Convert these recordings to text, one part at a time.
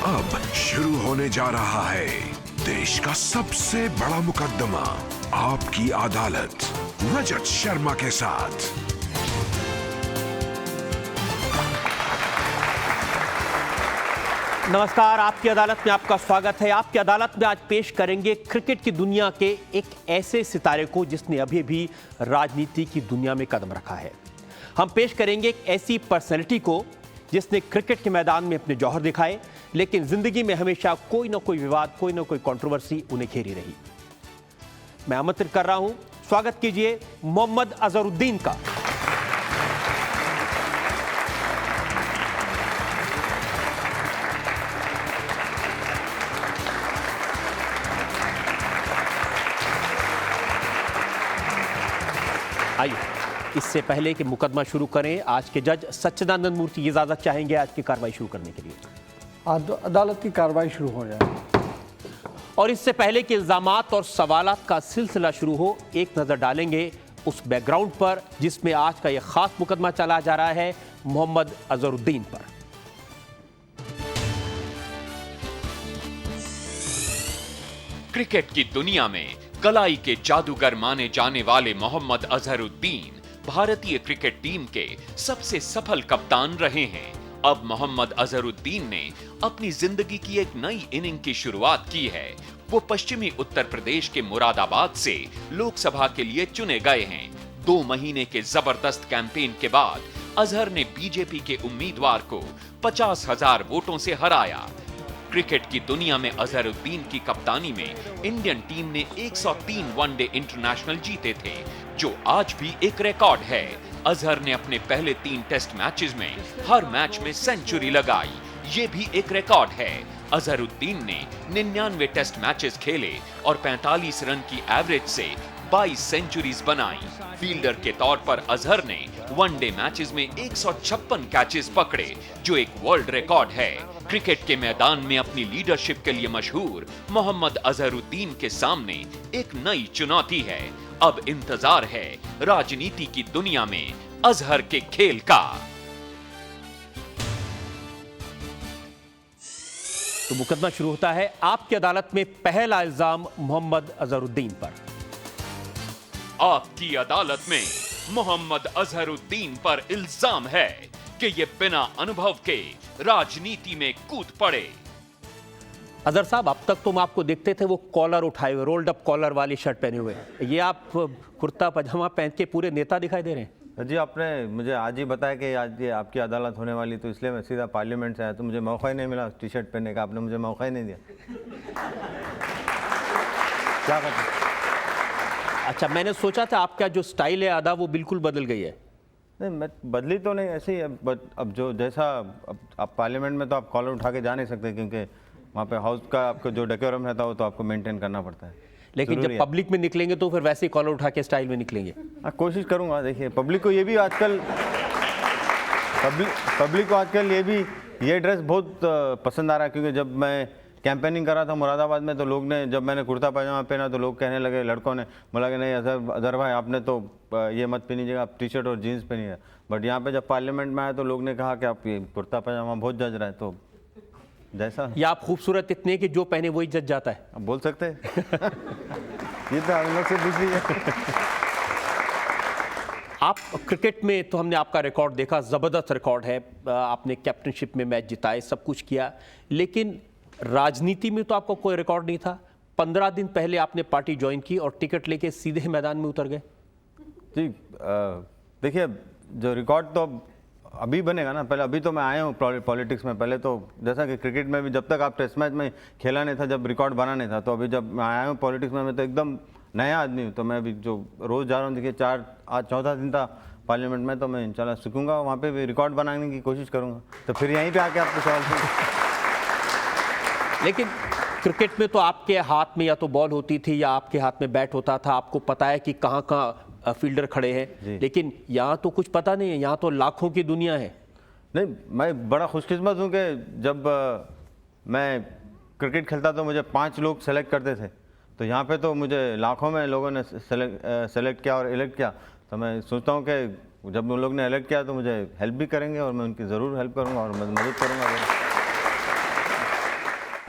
अब शुरू होने जा रहा है देश का सबसे बड़ा मुकदमा, आपकी अदालत, रजत शर्मा के साथ। नमस्कार, आपकी अदालत में आपका स्वागत है। आपकी अदालत में आज पेश करेंगे क्रिकेट की दुनिया के एक ऐसे सितारे को जिसने अभी भी राजनीति की दुनिया में कदम रखा है। हम पेश करेंगे एक ऐसी पर्सनैलिटी को जिसने क्रिकेट के मैदान में अपने जौहर दिखाए, लेकिन जिंदगी में हमेशा कोई ना कोई विवाद, कोई ना कोई कंट्रोवर्सी उन्हें घेरी रही। मैं आमंत्रित कर रहा हूं, स्वागत कीजिए मोहम्मद अजहरुद्दीन का। आइए, इससे पहले कि मुकदमा शुरू करें, आज के जज सच्चिदानंद मूर्ति इजाजत चाहेंगे आज की कार्रवाई शुरू करने के लिए। अदालत की कार्रवाई शुरू हो जाए। और इससे पहले कि इल्जामात और सवालात का सिलसिला शुरू हो, एक नजर डालेंगे उस बैकग्राउंड पर जिसमें आज का यह खास मुकदमा चला जा रहा है, मोहम्मद अजहरुद्दीन पर। क्रिकेट की दुनिया में कलाई के जादूगर माने जाने वाले मोहम्मद अजहरुद्दीन भारतीय क्रिकेट टीम के सबसे सफल कप्तान रहे हैं। अब मोहम्मद अजहरुद्दीन ने अपनी जिंदगी की एक नई इनिंग की शुरुआत की है। वो पश्चिमी उत्तर प्रदेश के मुरादाबाद से लोकसभा के लिए चुने गए हैं। 2 महीने के जबरदस्त कैंपेन के बाद अजहर ने बीजेपी के उम्मीदवार को 50,000 वोटों से हराया। क्रिकेट की दुनिया में अजहरुद्दीन की कप्तानी में इंडियन टीम ने 103 वनडे इंटरनेशनल जीते थे, जो आज भी एक रिकॉर्ड है। अजहर ने अपने पहले 3 टेस्ट मैचेस में हर मैच में सेंचुरी लगाई, ये भी एक रिकॉर्ड है। अजहरुद्दीन ने 99 टेस्ट मैचेस खेले और 45 रन की एवरेज से 22 सेंचुरीज बनाई। फील्डर के तौर पर अजहर ने वनडे मैचेस में 156 कैचेस पकड़े, जो एक वर्ल्ड रिकॉर्ड है। क्रिकेट के मैदान में अपनी लीडरशिप के लिए मशहूर मोहम्मद अजहरुद्दीन के सामने एक नई चुनौती है। अब इंतजार है राजनीति की दुनिया में अजहर के खेल का। तो मुकदमा शुरू होता है। आपकी अदालत में पहला इल्जाम मोहम्मद अजहरुद्दीन पर। आपकी अदालत में मोहम्मद अजहरुद्दीन पर इल्जाम है कि ये बिना अनुभव के राजनीति में कूद पड़े। अजहर साहब, अब तक तुम आपको देखते थे वो कॉलर उठाए हुए, रोल्ड अप कॉलर वाली शर्ट पहने हुए, ये आप कुर्ता पजामा पहन के पूरे नेता दिखाई दे रहे हैं। जी, आपने मुझे आज ही बताया कि आज ये आपकी अदालत होने वाली, तो इसलिए मैं सीधा पार्लियामेंट से आया, तो मुझे मौका ही नहीं मिला टी शर्ट पहनने का। आपने मुझे मौका ही नहीं दिया। क्या करते? अच्छा, मैंने सोचा था आपका जो स्टाइल है अदा वो बिल्कुल बदल गई है। नहीं, मैं बदली तो नहीं, ऐसे ही अब जो जैसा आप पार्लियामेंट में तो आप कॉलर उठा के जा नहीं सकते, क्योंकि वहाँ पे हाउस का आपको जो डेकोरम रहता है वो तो आपको मेंटेन करना पड़ता है। लेकिन जब पब्लिक में निकलेंगे तो फिर वैसे ही कॉलर उठा के स्टाइल में निकलेंगे। कोशिश करूँगा। देखिए, पब्लिक को ये भी आजकल पब्लिक को आजकल ये ड्रेस बहुत पसंद आ रहा है, क्योंकि जब मैं कैंपेनिंग कर रहा था मुरादाबाद में, तो लोग ने, जब मैंने कुर्ता पजामा पहना तो लोग कहने लगे, लड़कों ने बोला कि नहीं अजहर भाई, आपने तो ये मत पहनीजिएगा, आप टी शर्ट और जीन्स पहनिए। बट यहाँ पे जब पार्लियामेंट में आए तो लोग ने कहा कि आप ये कुर्ता पजामा बहुत जज रहा है, तो जैसा या आप खूबसूरत इतने कि जो पहने वही जज जाता है, आप बोल सकते हैं। ये तो हम लोग से पूछ लीजिए। आप क्रिकेट में तो हमने आपका रिकॉर्ड देखा, ज़बरदस्त रिकॉर्ड है, आपने कैप्टनशिप में मैच जिताए, सब कुछ किया, लेकिन राजनीति में तो आपका कोई रिकॉर्ड नहीं था। 15 दिन पहले आपने पार्टी ज्वाइन की और टिकट लेके सीधे मैदान में उतर गए। जी, देखिए, जो रिकॉर्ड तो अभी बनेगा ना, पहले अभी तो मैं आया हूँ पॉलिटिक्स में। पहले तो जैसा कि क्रिकेट में भी जब तक आप टेस्ट मैच में खेला नहीं था, जब रिकॉर्ड बना नहीं था, तो अभी जब मैं आया हूँ पॉलिटिक्स में, मैं तो एकदम नया आदमी हूँ। तो मैं अभी जो रोज़ जा रहा हूँ, देखिए आज 14 दिन था पार्लियामेंट में, तो मैं इंशाल्लाह सीखूंगा, वहाँ पे भी रिकॉर्ड बनाने की कोशिश करूँगा। तो फिर यहीं पर आके आपको सवाल पूछूँ। लेकिन क्रिकेट में तो आपके हाथ में या तो बॉल होती थी या आपके हाथ में बैट होता था, आपको पता है कि कहाँ कहाँ फील्डर खड़े हैं, लेकिन यहाँ तो कुछ पता नहीं है, यहाँ तो लाखों की दुनिया है। नहीं, मैं बड़ा खुशकिस्मत हूँ कि जब मैं क्रिकेट खेलता तो मुझे 5 लोग सेलेक्ट करते थे, तो यहाँ पे तो मुझे लाखों में लोगों ने सेलेक्ट किया और इलेक्ट किया। तो मैं सोचता हूँ कि जब उन लोग ने इलेक्ट किया तो मुझे हेल्प भी करेंगे और मैं उनकी ज़रूर हेल्प करूँगा और मदद करूँगा।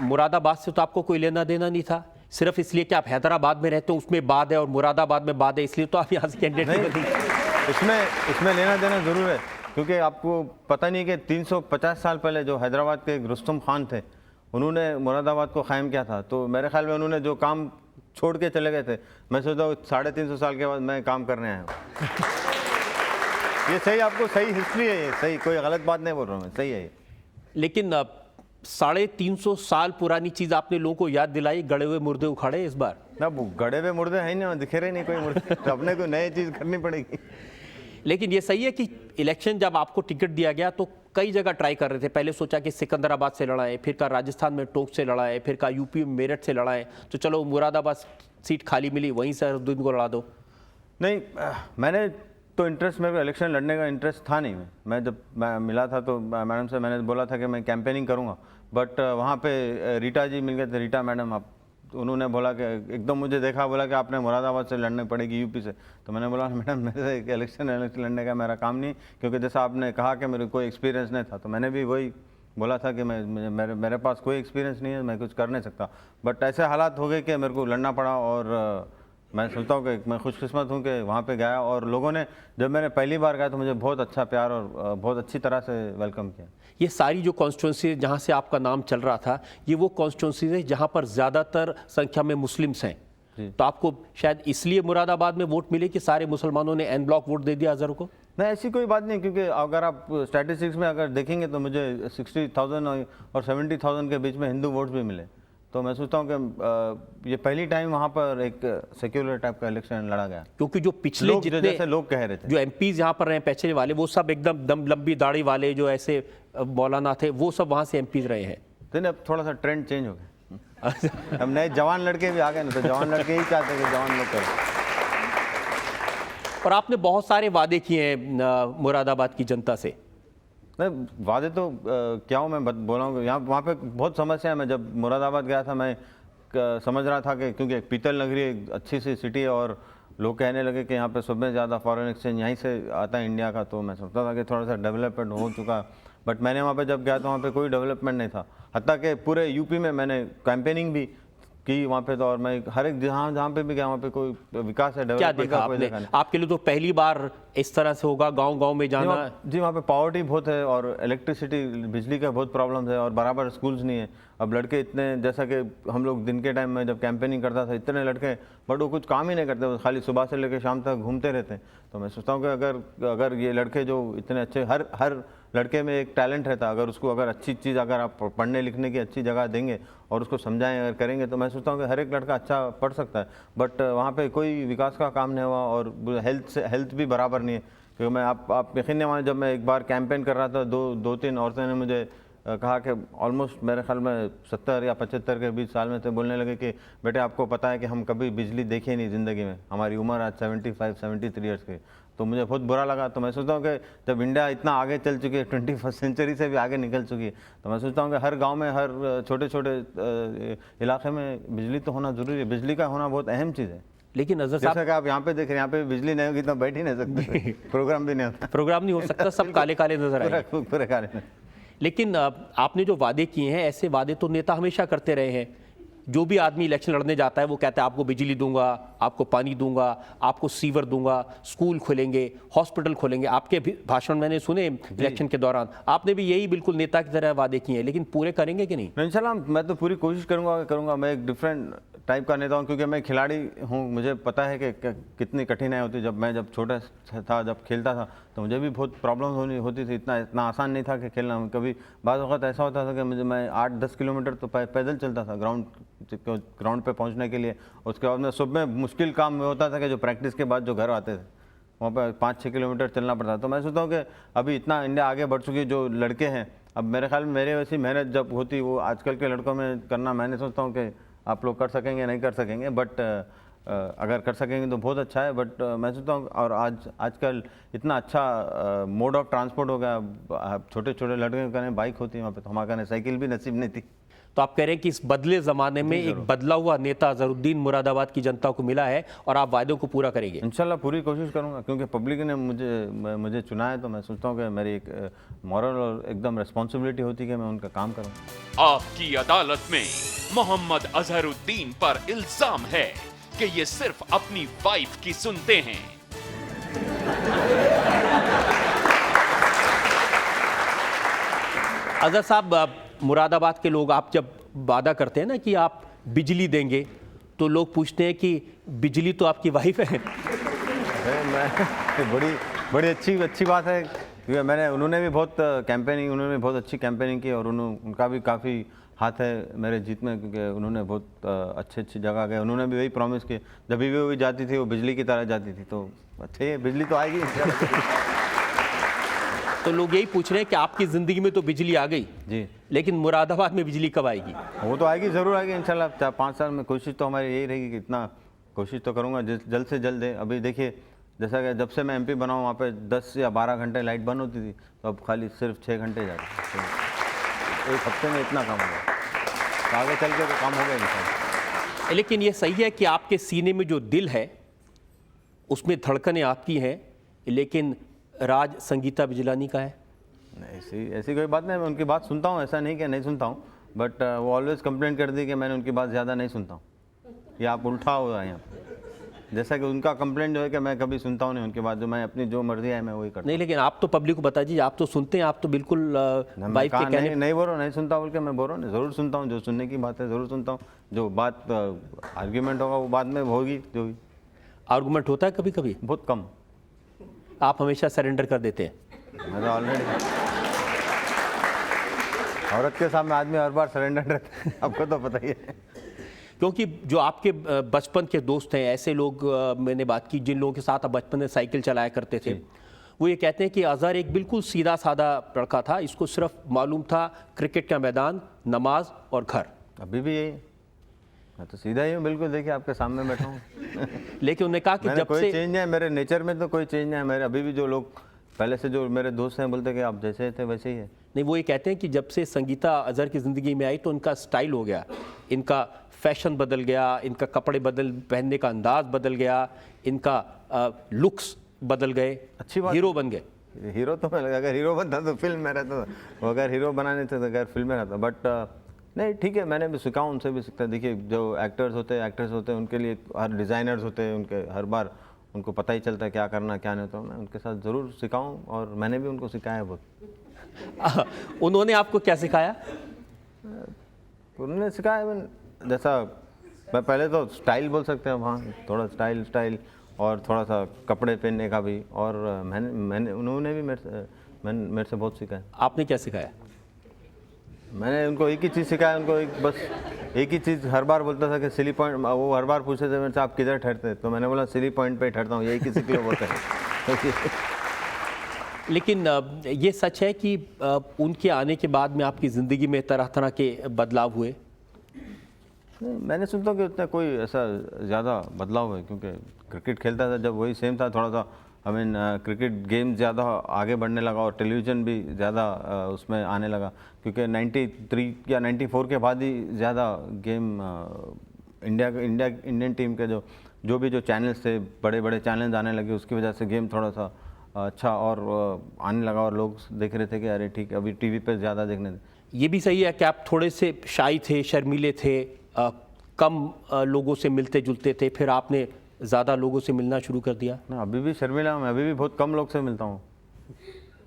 मुरादाबाद से तो आपको कोई लेना देना नहीं था, सिर्फ इसलिए कि आप हैदराबाद में रहते हो उसमें बाद है और मुरादाबाद में बाद है, इसलिए तो आप यहाँ से कैंडिडेट नहीं बने। इसमें लेना देना जरूर है, क्योंकि आपको पता नहीं कि 350 साल पहले जो हैदराबाद के एक रुस्तम खान थे, उन्होंने मुरादाबाद को कायम किया था। तो मेरे ख्याल में उन्होंने जो काम छोड़ के चले गए थे, मैं सोचता हूँ 350 साल के बाद मैं काम करने आया हूँ। ये सही, आपको सही हिस्ट्री है, ये सही, कोई गलत बात नहीं बोल रहा हूँ मैं, सही है ये। लेकिन 350 साल पुरानी चीज आपने लोगों को याद दिलाई, गड़े हुए मुर्दे उखाड़े इस बार। ना गड़े हुए मुर्दे हैं नहीं, दिखे रहे नहीं कोई मुर्दे, तो अपने को नई चीज़ करनी पड़ेगी। लेकिन ये सही है कि इलेक्शन जब आपको टिकट दिया गया तो कई जगह ट्राई कर रहे थे, पहले सोचा कि सिकंदराबाद से लड़ाएं, फिर का राजस्थान में टोंक से लड़ाएं, फिर का यूपी में मेरठ से लड़ाएं, तो चलो मुरादाबाद सीट खाली मिली वहीं से अजहरुद्दीन को लड़ा दो। नहीं, मैंने तो इंटरेस्ट, मेरे को इलेक्शन लड़ने का इंटरेस्ट था नहीं। मैं जब मैं मिला था तो मैडम से मैंने बोला था कि मैं कैंपेनिंग करूंगा, बट वहाँ पे रीटा जी मिल गए थे, रीटा मैडम। आप उन्होंने बोला कि एकदम मुझे देखा, बोला कि आपने मुरादाबाद से लड़ने पड़ेगी यूपी से। तो मैंने बोला मैडम मेरे से इलेक्शन लड़ने का मेरा काम नहीं, क्योंकि जैसा आपने कहा कि मेरे कोई एक्सपीरियंस नहीं था, तो मैंने भी वही बोला था कि मेरे पास कोई एक्सपीरियंस नहीं है, मैं कुछ कर नहीं सकता। बट ऐसे हालात हो गए कि मेरे को लड़ना पड़ा, और मैं सोचता हूँ कि मैं खुशकिस्मत हूँ कि वहाँ पे गया, और लोगों ने जब मैंने पहली बार गया तो मुझे बहुत अच्छा प्यार और बहुत अच्छी तरह से वेलकम किया। ये सारी जो कॉन्स्टिट्यूंसी जहाँ से आपका नाम चल रहा था, ये वो कॉन्स्टिट्यूंसी है जहाँ पर ज़्यादातर संख्या में मुस्लिम्स हैं, तो आपको शायद इसलिए मुरादाबाद में वोट मिले कि सारे मुसलमानों ने एन ब्लॉक वोट दे दिया अजहर को। नहीं, ऐसी कोई बात नहीं, क्योंकि अगर आप स्टैटिस्टिक्स में अगर देखेंगे तो मुझे 60,000 और 70,000 के बीच में हिंदू वोट्स भी मिले। तो मैं सोचता हूँ कि ये पहली टाइम वहाँ पर एक सेक्युलर टाइप का इलेक्शन लड़ा गया, क्योंकि जो पिछले जितने जैसे लोग कह रहे थे, जो एमपीज यहाँ पर रहे पैसे वाले, वो सब एकदम दम लंबी दाढ़ी वाले जो ऐसे मौलाना थे, वो सब वहाँ से एमपीज रहे हैं। तो अब थोड़ा सा ट्रेंड चेंज हो गया। अब नए जवान लड़के भी आ गए ना, तो जवान लड़के ही चाहते हैं कि जवान लोग करें। और आपने बहुत सारे वादे किए हैं मुरादाबाद की जनता से। नहीं, वादे तो क्या हूँ मैं बोला हूँ, यहाँ वहाँ पे बहुत समस्या है। मैं जब मुरादाबाद गया था, मैं समझ रहा था कि क्योंकि पीतल नगरी एक अच्छी सी सिटी है, और लोग कहने लगे कि यहाँ पे सब में ज़्यादा फॉरेन एक्सचेंज यहीं से आता है इंडिया का, तो मैं सोचता था कि थोड़ा सा डेवलपमेंट हो चुका। बट मैंने वहाँ पे जब गया तो वहाँ पे कोई डेवलपमेंट नहीं था, हत्ता कि पूरे यूपी में मैंने कैंपेनिंग भी की वहाँ पे, तो और मैं हर एक जहाँ पे भी गया वहाँ पे कोई विकास है, क्या डेवलपमेंट देखा का कोई आपने? देखा नहीं। आपके लिए तो पहली बार इस तरह से होगा, गांव-गांव में जाना। जी, वहाँ पे पॉवर्टी बहुत है, और इलेक्ट्रिसिटी, बिजली का बहुत प्रॉब्लम है, और बराबर स्कूल्स नहीं है। अब लड़के इतने, जैसा कि हम लोग दिन के टाइम में जब कैंपेनिंग करता था, इतने लड़के, बट वो कुछ काम ही नहीं करते, वो खाली सुबह से लेकर शाम तक घूमते रहते हैं। तो मैं सोचता हूँ कि अगर ये लड़के जो इतने अच्छे, हर लड़के में एक टैलेंट रहता है, अगर अच्छी चीज़ अगर आप पढ़ने लिखने की अच्छी जगह देंगे और उसको समझाएं अगर करेंगे, तो मैं सोचता हूँ कि हर एक लड़का अच्छा पढ़ सकता है। बट वहाँ पे कोई विकास का काम नहीं हुआ, और हेल्थ भी बराबर नहीं है। क्योंकि मैं आप यकीन नहीं माने, जब मैं एक बार कैंपेन कर रहा था, दो तीन औरतें ने मुझे कहा कि ऑलमोस्ट मेरे ख्याल में 70 या 75 के बीच साल में थे, बोलने लगे कि बेटे आपको पता है कि हम कभी बिजली देखे नहीं ज़िंदगी में, हमारी उम्र आज 75-73 ईयर्स की। तो मुझे बहुत बुरा लगा। तो मैं सोचता हूँ कि जब इंडिया इतना आगे चल चुकी है, 21वीं सेंचुरी से भी आगे निकल चुकी है, तो मैं सोचता हूँ कि हर गांव में, हर छोटे छोटे इलाके में बिजली तो होना ज़रूरी है। बिजली का होना बहुत अहम चीज़ है। लेकिन अजहर जैसा साहब, कि आप यहाँ पे देख रहे हैं, यहाँ पे बिजली नहीं होगी तो बैठ ही नहीं सकते, प्रोग्राम भी नहीं होता, प्रोग्राम नहीं हो सकता, सब काले काले नजर आएंगे। पूरे काले। लेकिन आपने जो वादे किए हैं, ऐसे वादे तो नेता हमेशा करते रहे हैं। जो भी आदमी इलेक्शन लड़ने जाता है वो कहता है आपको बिजली दूंगा, आपको पानी दूंगा, आपको सीवर दूंगा, स्कूल खोलेंगे, हॉस्पिटल खोलेंगे। आपके भी भाषण मैंने सुने इलेक्शन के दौरान, आपने भी यही बिल्कुल नेता की तरह वादे किए हैं, लेकिन पूरे करेंगे कि नहीं? इंशाल्लाह मैं तो पूरी कोशिश करूंगा। मैं एक डिफरेंट टाइप का नेता हूँ, क्योंकि मैं खिलाड़ी हूँ, मुझे पता है कि कितनी कठिनाई होती है। जब छोटा था, जब खेलता था, तो मुझे भी बहुत प्रॉब्लम होती थी। इतना आसान नहीं था कि खेलना। कभी बाद वक्त ऐसा होता था कि मैं 8-10 किलोमीटर तो पैदल चलता था ग्राउंड पे पहुंचने के लिए। उसके बाद में सुबह मुश्किल काम में होता था कि जो प्रैक्टिस के बाद जो घर आते थे, वहाँ पे 5-6 किलोमीटर चलना पड़ता। तो मैं सोचता हूँ कि अभी इतना इंडिया आगे बढ़ चुकी है, जो लड़के हैं, अब मेरे ख्याल में मेरे वैसी मेहनत जब होती वो आजकल के लड़कों में करना, मैंने सोचता हूँ कि आप लोग कर सकेंगे, नहीं कर सकेंगे, बट अगर कर सकेंगे तो बहुत अच्छा है। बट मैं सोचता हूँ, और आजकल इतना अच्छा मोड ऑफ ट्रांसपोर्ट हो गया, छोटे छोटे लड़के कने बाइक होती है वहाँ पे, तो हमारे कने साइकिल भी नसीब नहीं थी। तो आप कह रहे हैं कि इस बदले ज़माने में एक बदला हुआ नेता अजहरुद्दीन मुरादाबाद की जनता को मिला है और आप वायदों को पूरा करेंगे? इंशाल्लाह पूरी कोशिश करूंगा, क्योंकि पब्लिक ने मुझे चुना है, तो मैं सोचता हूँ कि मेरी एक मॉरल और एकदम रिस्पॉन्सिबिलिटी होती है कि मैं उनका काम करूँ। आपकी अदालत में मोहम्मद अजहरुद्दीन पर इल्जाम है कि ये सिर्फ अपनी वाइफ की सुनते हैं। अजहर साहब, मुरादाबाद के लोग, आप जब वादा करते हैं ना कि आप बिजली देंगे, तो लोग पूछते हैं कि बिजली तो आपकी वाइफ है। मैं बड़ी अच्छी बात है, क्योंकि उन्होंने भी बहुत अच्छी कैंपेनिंग की और उनका भी काफ़ी हाथ है मेरे जीत में, क्योंकि उन्होंने बहुत अच्छी जगह गए। उन्होंने भी वही प्रॉमिस किए, जब भी वो जाती थी वो बिजली की तरह जाती थी, तो अच्छे है, बिजली तो आएगी। तो लोग यही पूछ रहे हैं कि आपकी ज़िंदगी में तो बिजली आ गई जी, लेकिन मुरादाबाद में बिजली कब आएगी? वो तो आएगी, ज़रूर आएगी इंशाल्लाह। 4-5 साल में कोशिश तो हमारी यही रहेगी कि इतना कोशिश तो करूँगा जल्द से जल्द है। अभी देखिए, जैसा कि जब से मैं MP बना हूँ, वहाँ पे 10 या 12 घंटे लाइट बंद होती थी, तो अब खाली सिर्फ 6 घंटे जाती है। तो एक हफ्ते में इतना काम होगा, तो आगे चल के तो काम होगा इंशाल्लाह। लेकिन ये सही है कि आपके सीने में जो दिल है उसमें धड़कनें आपकी हैं, लेकिन राज संगीता बिजलानी का है। नहीं, ऐसी कोई बात नहीं, मैं उनकी बात सुनता हूँ, ऐसा नहीं कि नहीं सुनता हूँ, बट वो ऑलवेज कंप्लेंट कर दी कि मैंने उनकी बात ज़्यादा नहीं सुनता हूँ। ये आप उल्टा हो रहा है यहाँ, जैसा कि उनका कंप्लेंट जो है कि मैं कभी सुनता हूँ नहीं उनकी बात, जो मैं अपनी जो मर्जी है मैं वही करता हूँ। नहीं, लेकिन आप तो पब्लिक को बता दीजिए, आप तो सुनते हैं, आप तो बिल्कुल वाइफ के कहने नहीं बोल रहा हूँ, नहीं सुनता बोल के मैं बोल रहा हूँ, ज़रूर सुनता हूँ, जो सुनने की बात है ज़रूर सुनता हूँ। जो बात आर्ग्यूमेंट होगा वो बाद में होगी, जो भी आर्गूमेंट होता है कभी कभी, बहुत कम। आप हमेशा सरेंडर कर देते हैं। मैं तो ऑलरेडी औरत के सामने आदमी हर बार सरेंडर रहता है, आपको तो पता ही है। क्योंकि जो आपके बचपन के दोस्त हैं, ऐसे लोग मैंने बात की जिन लोगों के साथ आप बचपन में साइकिल चलाया करते थे, वो ये कहते हैं कि अजहर एक बिल्कुल सीधा साधा लड़का था, इसको सिर्फ मालूम था क्रिकेट का मैदान, नमाज और घर। अभी भी यही, मैं तो सीधा ही हूँ बिल्कुल, देखिए आपके सामने बैठा हूँ। लेकिन उन्होंने कहा कि जब कोई से चेंज नहीं है मेरे नेचर में, तो कोई चेंज नहीं है मेरे। अभी भी जो लोग पहले से जो मेरे दोस्त हैं बोलते हैं कि आप जैसे थे वैसे ही है। नहीं, वो ये कहते हैं कि जब से संगीता अजहर की ज़िंदगी में आई तो इनका स्टाइल हो गया, इनका फैशन बदल गया, इनका कपड़े पहनने का अंदाज बदल गया, इनका लुक्स बदल गए, अच्छी बात, हीरो बन गए। हीरो तो मैं अगर हीरो बनता तो फिल्म में रहता, वो अगर हीरो बनाने थे तो अगर फिल्म में रहता। बट नहीं, ठीक है, मैंने भी सीखा, उनसे भी सीखता। देखिए, जो एक्टर्स होते हैं उनके लिए हर डिज़ाइनर्स होते हैं, उनके हर बार उनको पता ही चलता है क्या करना क्या नहीं। तो मैं उनके साथ ज़रूर सिखाऊँ, और मैंने भी उनको सिखाया है बहुत। उन्होंने आपको क्या सिखाया? उन्होंने सिखाया, जैसा मैं पहले तो स्टाइल बोल सकते हैं वहाँ, थोड़ा स्टाइल और थोड़ा सा कपड़े पहनने का भी, और उन्होंने भी मेरे से बहुत सीखा है। आपने क्या सिखाया? मैंने उनको एक ही चीज़ सिखाया, उनको बस एक ही चीज़ हर बार बोलता था कि सिली पॉइंट। वो हर बार पूछते थे मेरे से आप किधर ठहरते, तो मैंने बोला सिली पॉइंट पे ठहरता हूँ, यही किसी के लिए बोलते हैं। लेकिन ये सच है कि उनके आने के बाद में आपकी ज़िंदगी में तरह तरह के बदलाव हुए? मैंने सुनता हूँ कि उतना कोई ऐसा ज़्यादा बदलाव है, क्योंकि क्रिकेट खेलता था जब वही सेम था। थोड़ा सा क्रिकेट गेम ज़्यादा आगे बढ़ने लगा और टेलीविज़न भी ज़्यादा उसमें आने लगा, क्योंकि 93 या 94 के बाद ही ज़्यादा गेम इंडियन टीम के जो चैनल्स थे, बड़े बड़े चैनल्स आने लगे, उसकी वजह से गेम थोड़ा सा अच्छा और आने लगा, और लोग देख रहे थे कि अरे ठीक है, अभी टीवी पे ज़्यादा देखने थे। ये भी सही है कि आप थोड़े से शाई थे, शर्मीले थे, कम लोगों से मिलते जुलते थे, फिर आपने ज़्यादा लोगों से मिलना शुरू कर दिया? ना, अभी भी शर्मिला हूँ मैं, अभी भी बहुत कम लोग से मिलता हूँ,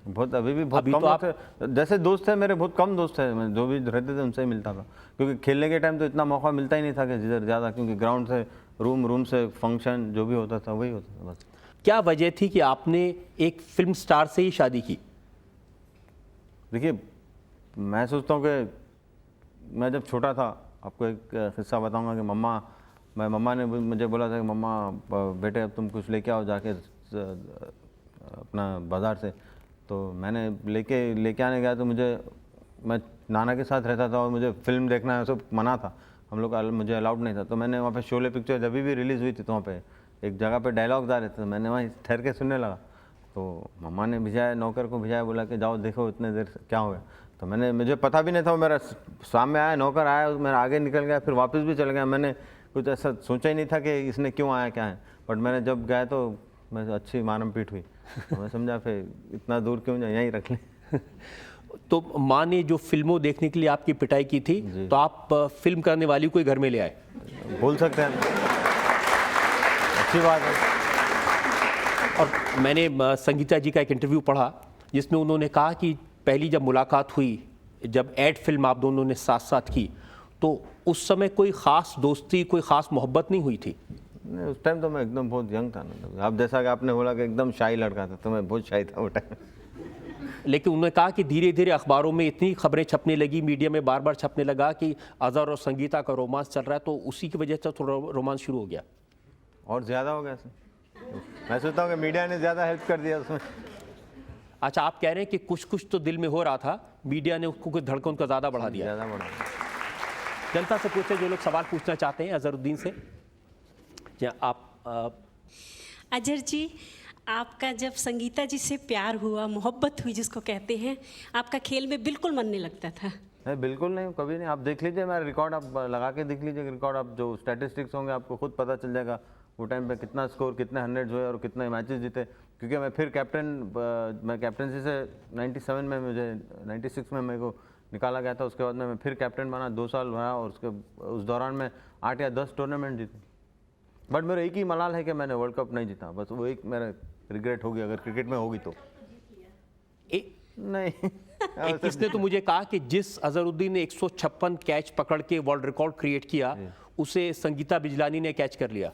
अभी भी बहुत कम लोग से। जैसे दोस्त है मेरे, बहुत कम दोस्त है, मैं जो भी रहते थे उनसे ही मिलता था, क्योंकि खेलने के टाइम तो इतना मौका मिलता ही नहीं था कि जिधर ज़्यादा, क्योंकि ग्राउंड से रूम से फंक्शन जो भी होता था वही होता था बस। क्या वजह थी कि आपने एक फिल्म स्टार से ही शादी की? देखिए, मैं सोचता हूँ कि मैं जब छोटा था, आपको एक किस्सा बताऊँगा कि मम्मा ने मुझे बोला था कि मम्मा बेटे अब तुम कुछ लेके आओ जाके अपना बाज़ार से। तो मैंने लेके आने गया, तो मैं नाना के साथ रहता था और मुझे फिल्म देखना सब मना था, हम लोग मुझे अलाउड नहीं था। तो मैंने वहाँ पे शोले पिक्चर जब भी रिलीज़ हुई थी, तो वहाँ पे एक जगह पे डायलॉग्स आ रहे थे, तो मैंने वहीं ठहर के सुनने लगा। तो मम्मा ने भिजाया, नौकर को भिजाया, बोला कि जाओ देखो इतने देर से क्या हो गया। तो मुझे पता भी नहीं था, वो मेरा सामने आया, नौकर आया, मेरा आगे निकल गया, फिर वापस भी चल गया। मैंने कुछ ऐसा सोचा ही नहीं था कि इसने क्यों आया क्या है, बट मैंने जब गया तो मैं अच्छी मारम पीट हुई। तो मैं समझा फिर इतना दूर क्यों जाए, यहीं रख लें। तो माँ ने जो फिल्मों देखने के लिए आपकी पिटाई की थी, तो आप फिल्म करने वाली को ही घर में ले आए? बोल सकते हैं, अच्छी बात है। और मैंने संगीता जी का एक इंटरव्यू पढ़ा जिसमें उन्होंने कहा कि पहली जब मुलाकात हुई, जब एड फिल्म आप दोनों ने साथ साथ की, तो उस समय कोई ख़ास दोस्ती, कोई ख़ास मोहब्बत नहीं हुई थी? नहीं, उस टाइम तो मैं एकदम बहुत यंग था ना। आप जैसा कि आपने बोला कि एकदम शाही लड़का था, तो मैं बहुत शाही था वो टाइम। लेकिन उन्होंने कहा कि धीरे धीरे अखबारों में इतनी खबरें छपने लगी, मीडिया में बार बार छपने लगा कि अजहर और संगीता का रोमांस चल रहा है, तो उसी की वजह से थोड़ा रोमांस शुरू हो गया। और ज़्यादा हो गया सर, मैं सोचता हूँ कि मीडिया ने ज़्यादा हेल्प कर दिया उसमें। अच्छा, आप कह रहे हैं कि कुछ कुछ तो दिल में हो रहा था, मीडिया ने उसको कुछ धड़कन का ज़्यादा बढ़ा दिया। ज़्यादा बढ़ा। जनता से पूछते जो लोग सवाल पूछना चाहते हैं अजहरुद्दीन से। क्या आप अजहर जी, आपका जब संगीता जी से प्यार हुआ, मोहब्बत हुई जिसको कहते हैं, आपका खेल में बिल्कुल मन नहीं लगता था? नहीं, बिल्कुल नहीं, कभी नहीं। आप देख लीजिए मेरा रिकॉर्ड, आप लगा के देख लीजिए रिकॉर्ड, आप जो स्टैटिस्टिक्स होंगे आपको खुद पता चल जाएगा वो टाइम पे कितना स्कोर, कितने 100 हुए और कितने मैचेस जीते। क्योंकि मैं फिर मैं कैप्टनसी से 97 में, मुझे 96 में मेरे को निकाला गया था। उसके बाद मैं फिर कैप्टन बना, 2 साल रहा और उस दौरान में 8 या 10 टूर्नामेंट जीते। बट मेरा एक ही मलाल है कि मैंने वर्ल्ड कप नहीं जीता, बस वो एक मेरा रिग्रेट होगी, अगर क्रिकेट में होगी तो। नहीं किसने तो मुझे कहा कि जिस अजहरुद्दीन ने 156 कैच पकड़ के वर्ल्ड रिकॉर्ड क्रिएट किया, उसे संगीता बिजलानी ने कैच कर लिया।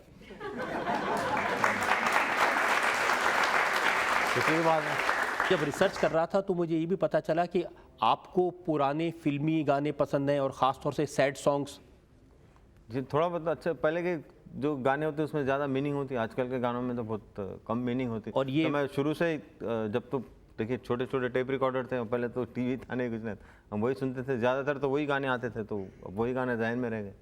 बात है। जब रिसर्च कर रहा था तो मुझे ये भी पता चला कि आपको पुराने फिल्मी गाने पसंद हैं और ख़ास तौर से सैड सॉन्ग्स। जी, थोड़ा बहुत अच्छा, पहले के जो गाने होते हैं उसमें ज़्यादा मीनिंग होती है, आजकल के गानों में तो बहुत कम मीनिंग होती है। और ये तो मैं शुरू से ही जब तो देखिए छोटे छोटे टेप रिकॉर्डर थे, पहले तो टीवी था नहीं, कुछ नहीं, हम वही सुनते थे, ज़्यादातर तो वही गाने आते थे, तो वही गाने ज़हन में रह गए।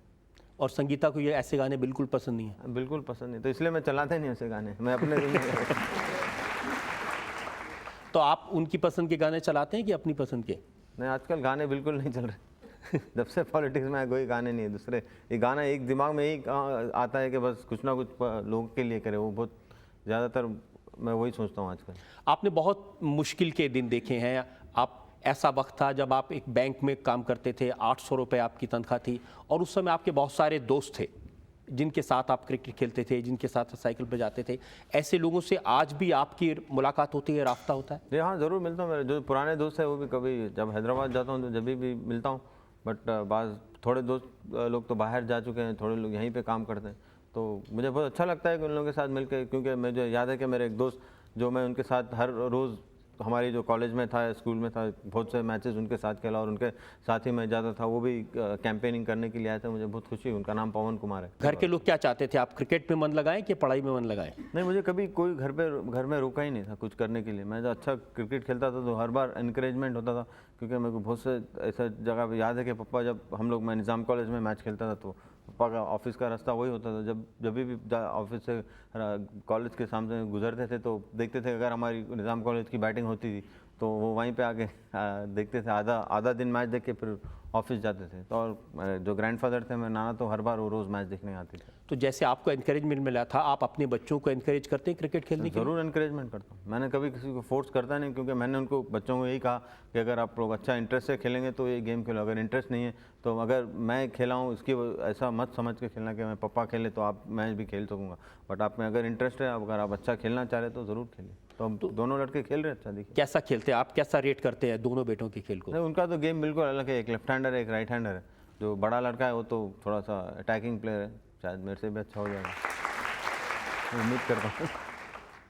और संगीता को ये ऐसे गाने बिल्कुल पसंद नहीं है? बिल्कुल पसंद नहीं, तो इसलिए मैं चलाते नहीं ऐसे गाने, मैं अपने तो आप उनकी पसंद के गाने चलाते हैं कि अपनी पसंद के? नहीं, आजकल गाने बिल्कुल नहीं चल रहे। जब से पॉलिटिक्स में कोई गाने नहीं है, दूसरे ये गाना एक दिमाग में ही आता है कि बस कुछ ना कुछ लोगों के लिए करे, वो बहुत ज़्यादातर मैं वही सोचता हूँ आजकल। आपने बहुत मुश्किल के दिन देखे हैं। आप ऐसा वक्त था जब आप एक बैंक में काम करते थे, 800 रुपये आपकी तनख्वाह थी, और उस समय आपके बहुत सारे दोस्त थे जिनके साथ आप क्रिकेट खेलते थे, जिनके साथ साइकिल पर जाते थे। ऐसे लोगों से आज भी आपकी मुलाकात होती है, राब्ता होता है? जी हाँ, ज़रूर मिलता हूँ। मेरे जो पुराने दोस्त हैं वो भी कभी जब हैदराबाद जाता हूँ तो जब भी मिलता हूँ। बट बाज़ थोड़े दोस्त लोग तो बाहर जा चुके हैं, थोड़े लोग यहीं पे काम करते हैं, तो मुझे बहुत अच्छा लगता है कि उन लोगों के साथ मिलकर। क्योंकि मुझे याद है कि मेरे एक दोस्त जो मैं उनके साथ हर रोज़ हमारी जो कॉलेज में था, स्कूल में था, बहुत से मैचेस उनके साथ खेला और उनके साथ ही मैं जाता था। वो भी कैंपेनिंग करने के लिए आए थे, मुझे बहुत खुशी हुई। उनका नाम पवन कुमार है। घर के लोग क्या चाहते थे, आप क्रिकेट में मन लगाएं कि पढ़ाई में मन लगाएं? नहीं, मुझे कभी कोई घर में रोका ही नहीं था कुछ करने के लिए। मैं जब अच्छा क्रिकेट खेलता था तो हर बार इनकरेजमेंट होता था, क्योंकि मेरे को बहुत से ऐसा जगह पे याद है कि पापा, जब हम लोग, मैं निज़ाम कॉलेज में मैच खेलता था तो पापा का ऑफिस का रास्ता वही होता था। जब भी ऑफिस से कॉलेज के सामने गुजरते थे तो देखते थे, अगर हमारी निज़ाम कॉलेज की बैटिंग होती थी तो वो वहीं पे आके देखते थे, आधा दिन मैच देख के फिर ऑफिस जाते थे। तो और जो ग्रैंडफादर थे मेरे नाना, तो हर बार वो रोज़ मैच देखने आते थे। तो जैसे आपको एनकरेजमेंट मिला था, आप अपने बच्चों को एनकरेज करते हैं क्रिकेट खेलने के लिए? ज़रूर एनकरेजमेंट करता हूँ। मैंने कभी किसी को फोर्स करता नहीं, क्योंकि मैंने उनको बच्चों को यही कहा कि अगर आप लोग अच्छा इंटरेस्ट से खेलेंगे तो ये गेम खेलो, अगर इंटरेस्ट नहीं है तो अगर मैं खेला हूँ इसकी ऐसा मत समझ के खेलना कि मैं पापा खेले तो आप मैं भी खेल सकूँगा। बट आप में अगर इंटरेस्ट है, अगर आप अच्छा खेलना चाह रहे तो ज़रूर खेलिए। तो हम दोनों लड़के खेल रहे अच्छा, देखिए कैसा खेलते हैं आप, कैसा रेट करते हैं दोनों बेटों के खेल को? नहीं, उनका तो गेम बिल्कुल अलग है। एक लेफ्ट हैंडर है, एक राइट हैंडर है। जो बड़ा लड़का है वो तो थोड़ा सा अटैकिंग प्लेयर है, शायद मेरे से भी अच्छा हो जाएगा, उम्मीद करता हूँ।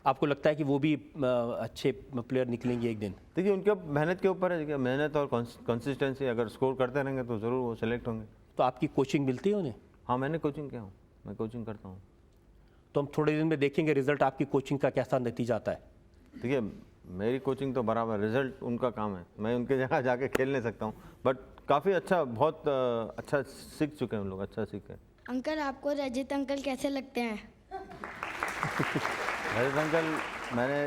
आपको लगता है कि वो भी अच्छे प्लेयर निकलेंगे एक दिन? देखिए, उनके मेहनत के ऊपर है कि मेहनत और कंसिस्टेंसी, अगर स्कोर करते रहेंगे तो ज़रूर वो सेलेक्ट होंगे। तो आपकी कोचिंग मिलती है उन्हें? हाँ, मैंने कोचिंग किया हूँ, मैं कोचिंग करता हूँ। तो हम थोड़े दिन में देखेंगे रिजल्ट आपकी कोचिंग का कैसा नतीजा आता है। देखिए, मेरी कोचिंग तो बराबर, रिजल्ट उनका काम है, मैं उनके जगह जाके खेल नहीं सकता हूँ। बट काफ़ी अच्छा, बहुत अच्छा सीख चुके हैं उन लोग, अच्छा सीखे। अंकल, आपको रजत अंकल कैसे लगते हैं? रजत अंकल, मैंने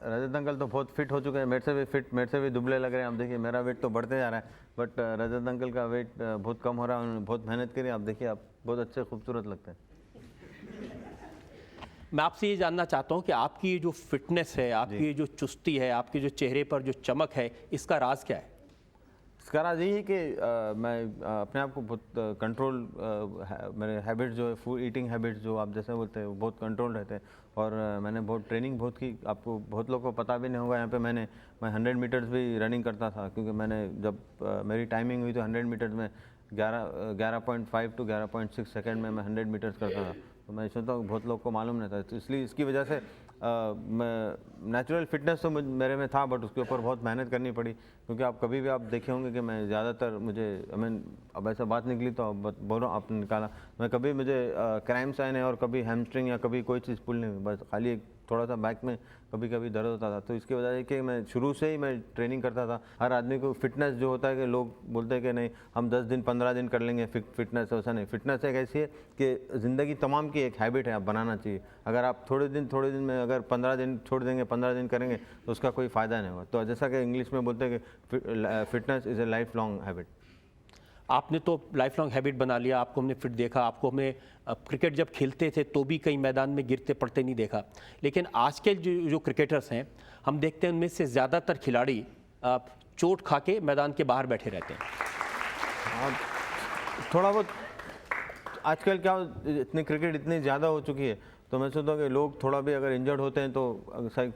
रजत अंकल तो बहुत फिट हो चुके हैं, मेरे से भी दुबले लग रहे हैं। आप देखिए मेरा वेट तो बढ़ते जा रहा है, बट रजत अंकल का वेट बहुत कम हो रहा है। उन्होंने बहुत मेहनत करी। आप देखिए, आप बहुत अच्छे खूबसूरत लगते हैं। मैं आपसे ये जानना चाहता हूँ कि आपकी ये जो फिटनेस है, आपकी ये जो चुस्ती है, आपके जो चेहरे पर जो चमक है, इसका राज क्या है? इसका राज यही है कि मैं अपने आप को बहुत कंट्रोल, मेरे हैबिट्स जो है, फूड ईटिंग हैबिट्स जो आप जैसे बोलते हैं, वो बहुत कंट्रोल रहते हैं। और मैंने बहुत ट्रेनिंग बहुत की। आपको बहुत लोगों को पता भी नहीं होगा, यहाँ पे मैं 100 मीटर्स भी रनिंग करता था, क्योंकि मैंने जब मेरी टाइमिंग हुई तो 100 मीटर्स में 11.5 to 11.6 सेकेंड में मैं 100 मीटर्स करता था। तो मैं सोचता हूँ बहुत लोग को मालूम नहीं था, तो इसलिए इसकी वजह से मैं नेचुरल फिटनेस तो मेरे में था, बट उसके ऊपर बहुत मेहनत करनी पड़ी। क्योंकि आप कभी भी आप देखे होंगे कि मैं ज़्यादातर मुझे अब ऐसा बात निकली तो अब बोल रहा हूँ, आपने निकाला, मैं कभी मुझे क्रैम्प्स आए नहीं और कभी हैमस्ट्रिंग या कभी कोई चीज़ पुल नहीं हुई, बस खाली एक थोड़ा सा बैक में कभी कभी दर्द होता था। तो इसकी वजह है कि मैं शुरू से ही मैं ट्रेनिंग करता था। हर आदमी को फिटनेस जो होता है कि लोग बोलते हैं कि नहीं हम 10 दिन 15 दिन कर लेंगे फिटनेस, ऐसा नहीं। फिटनेस एक ऐसी है कि ज़िंदगी तमाम की एक हैबिट है, आप बनाना चाहिए। अगर आप थोड़े दिन में अगर 15 दिन छोड़ देंगे, 15 दिन करेंगे तो उसका कोई फ़ायदा नहीं होगा। तो जैसा कि इंग्लिश में बोलते हैं कि fitness is a life long habit. आपने तो लाइफ लॉन्ग हैबिट बना लिया, आपको हमने फिट देखा, आपको हमने क्रिकेट जब खेलते थे तो भी कई मैदान में गिरते पड़ते नहीं देखा। लेकिन आज के जो क्रिकेटर्स हैं, हम देखते हैं उनमें से ज़्यादातर खिलाड़ी चोट खा के मैदान के बाहर बैठे रहते हैं। थोड़ा बहुत आजकल क्या इतनी क्रिकेट इतनी ज़्यादा हो चुकी है, तो मैं सोचता हूँ कि लोग थोड़ा भी अगर इंजर्ड होते हैं तो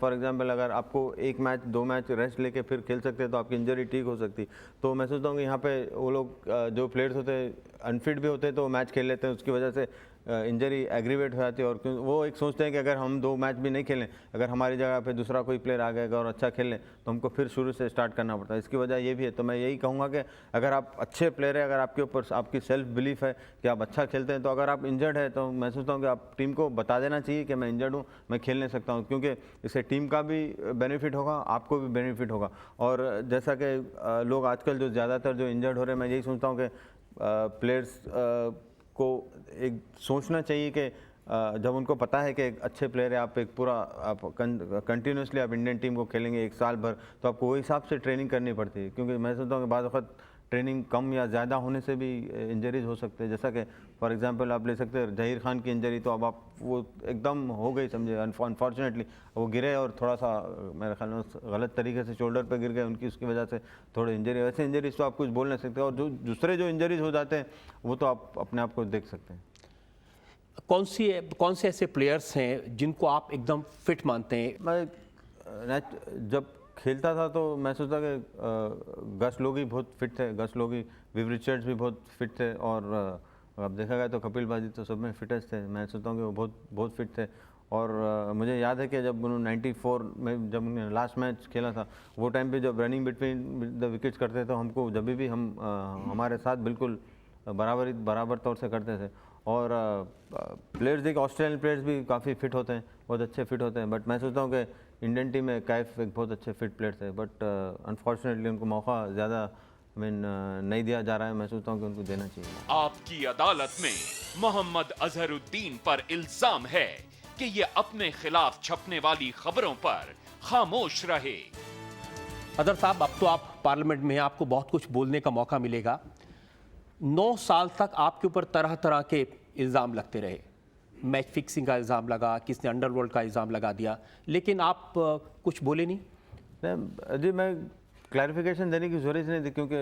फॉर एग्जांपल अगर आपको 1 मैच 2 मैच रेस्ट लेके फिर खेल सकते हैं तो आपकी इंजरी ठीक हो सकती। तो मैं सोचता हूँ कि यहाँ पे वो लोग जो प्लेयर्स होते हैं अनफिट भी होते हैं तो मैच खेल लेते हैं, उसकी वजह से इंजरी एग्रीवेट हो जाती है। और वो एक सोचते हैं कि अगर हम 2 मैच भी नहीं खेलें, अगर हमारी जगह पे दूसरा कोई प्लेयर आ गया और अच्छा खेल लें तो हमको फिर शुरू से स्टार्ट करना पड़ता है। इसकी वजह ये भी है। तो मैं यही कहूँगा कि अगर आप अच्छे प्लेयर हैं, अगर आपके ऊपर आपकी सेल्फ बिलीफ है कि आप अच्छा खेलते हैं, तो अगर आप इंजर्ड है तो मैं सोचता हूँ कि आप टीम को बता देना चाहिए कि मैं इंजर्ड हूँ, मैं खेल नहीं सकता हूँ, क्योंकि इससे टीम का भी बेनिफिट होगा, आपको भी बेनिफिट होगा। और जैसा कि लोग आजकल जो ज़्यादातर जो इंजर्ड हो रहे हैं, मैं यही सोचता हूँ कि प्लेयर्स को एक सोचना चाहिए कि जब उनको पता है कि एक अच्छे प्लेयर है, आप एक पूरा आप कंटिन्यूसली आप इंडियन टीम को खेलेंगे 1 साल भर, तो आपको वही हिसाब से ट्रेनिंग करनी पड़ती है। क्योंकि मैं सोचता हूँ कि बाद वक्त ट्रेनिंग कम या ज़्यादा होने से भी इंजरीज हो सकते हैं। जैसा कि फॉर एग्जांपल आप ले सकते हैं जहीर खान की इंजरी, तो अब आप वो एकदम हो गई समझे, अनफॉर्चुनेटली वो गिरे और थोड़ा सा मेरे ख्याल में गलत तरीके से शोल्डर पे गिर गए उनकी, उसकी वजह से थोड़े इंजरी। वैसे इंजरीज तो आप कुछ बोल नहीं सकते, और जो दूसरे जो इंजरीज हो जाते हैं वो तो आप अपने आप को देख सकते हैं। कौन से ऐसे प्लेयर्स हैं जिनको आप एकदम फिट मानते हैं? मैं जब खेलता था तो मैं सोचता कि गस लोगी बहुत फिट थे, गस लोगी, विव रिचर्ड्स भी बहुत फिट थे, और अब देखा गया तो कपिल बाजी तो सब में फिटेस्ट थे। मैं सोचता हूँ कि वो बहुत फिट थे। और मुझे याद है कि जब उन्होंने 94 में जब उन्होंने लास्ट मैच खेला था, वो टाइम पे जब रनिंग बिटवीन द विकेट्स करते तो हमको जब भी हम हमारे साथ बिल्कुल बराबर तौर से करते थे। और प्लेयर्स देखिए, ऑस्ट्रेलियन प्लेयर्स भी काफ़ी फिट होते हैं, बहुत अच्छे फिट होते हैं। बट मैं सोचता हूँ कि इंडियन टीम में कैफ एक बहुत अच्छे फिट प्लेयर्स है, बट अनफॉर्चुनेटली उनको मौका ज़्यादा नहीं दिया जा रहा है। मैं सोचता हूँ कि उनको देना चाहिए। आपकी अदालत में मोहम्मद अजहरुद्दीन पर इल्जाम है कि ये अपने खिलाफ छपने वाली खबरों पर खामोश रहे। अदर साहब, अब तो आप पार्लियामेंट में हैं, आपको बहुत कुछ बोलने का मौका मिलेगा। 9 साल तक आपके ऊपर तरह तरह के इल्ज़ाम लगते रहे, मैच फिक्सिंग का इल्ज़ाम लगा, किसने अंडरवर्ल्ड का इल्ज़ाम लगा दिया, लेकिन आप कुछ बोले नहीं। जी, मैं क्लैरिफिकेशन देने की ज़रूरत नहीं थी, क्योंकि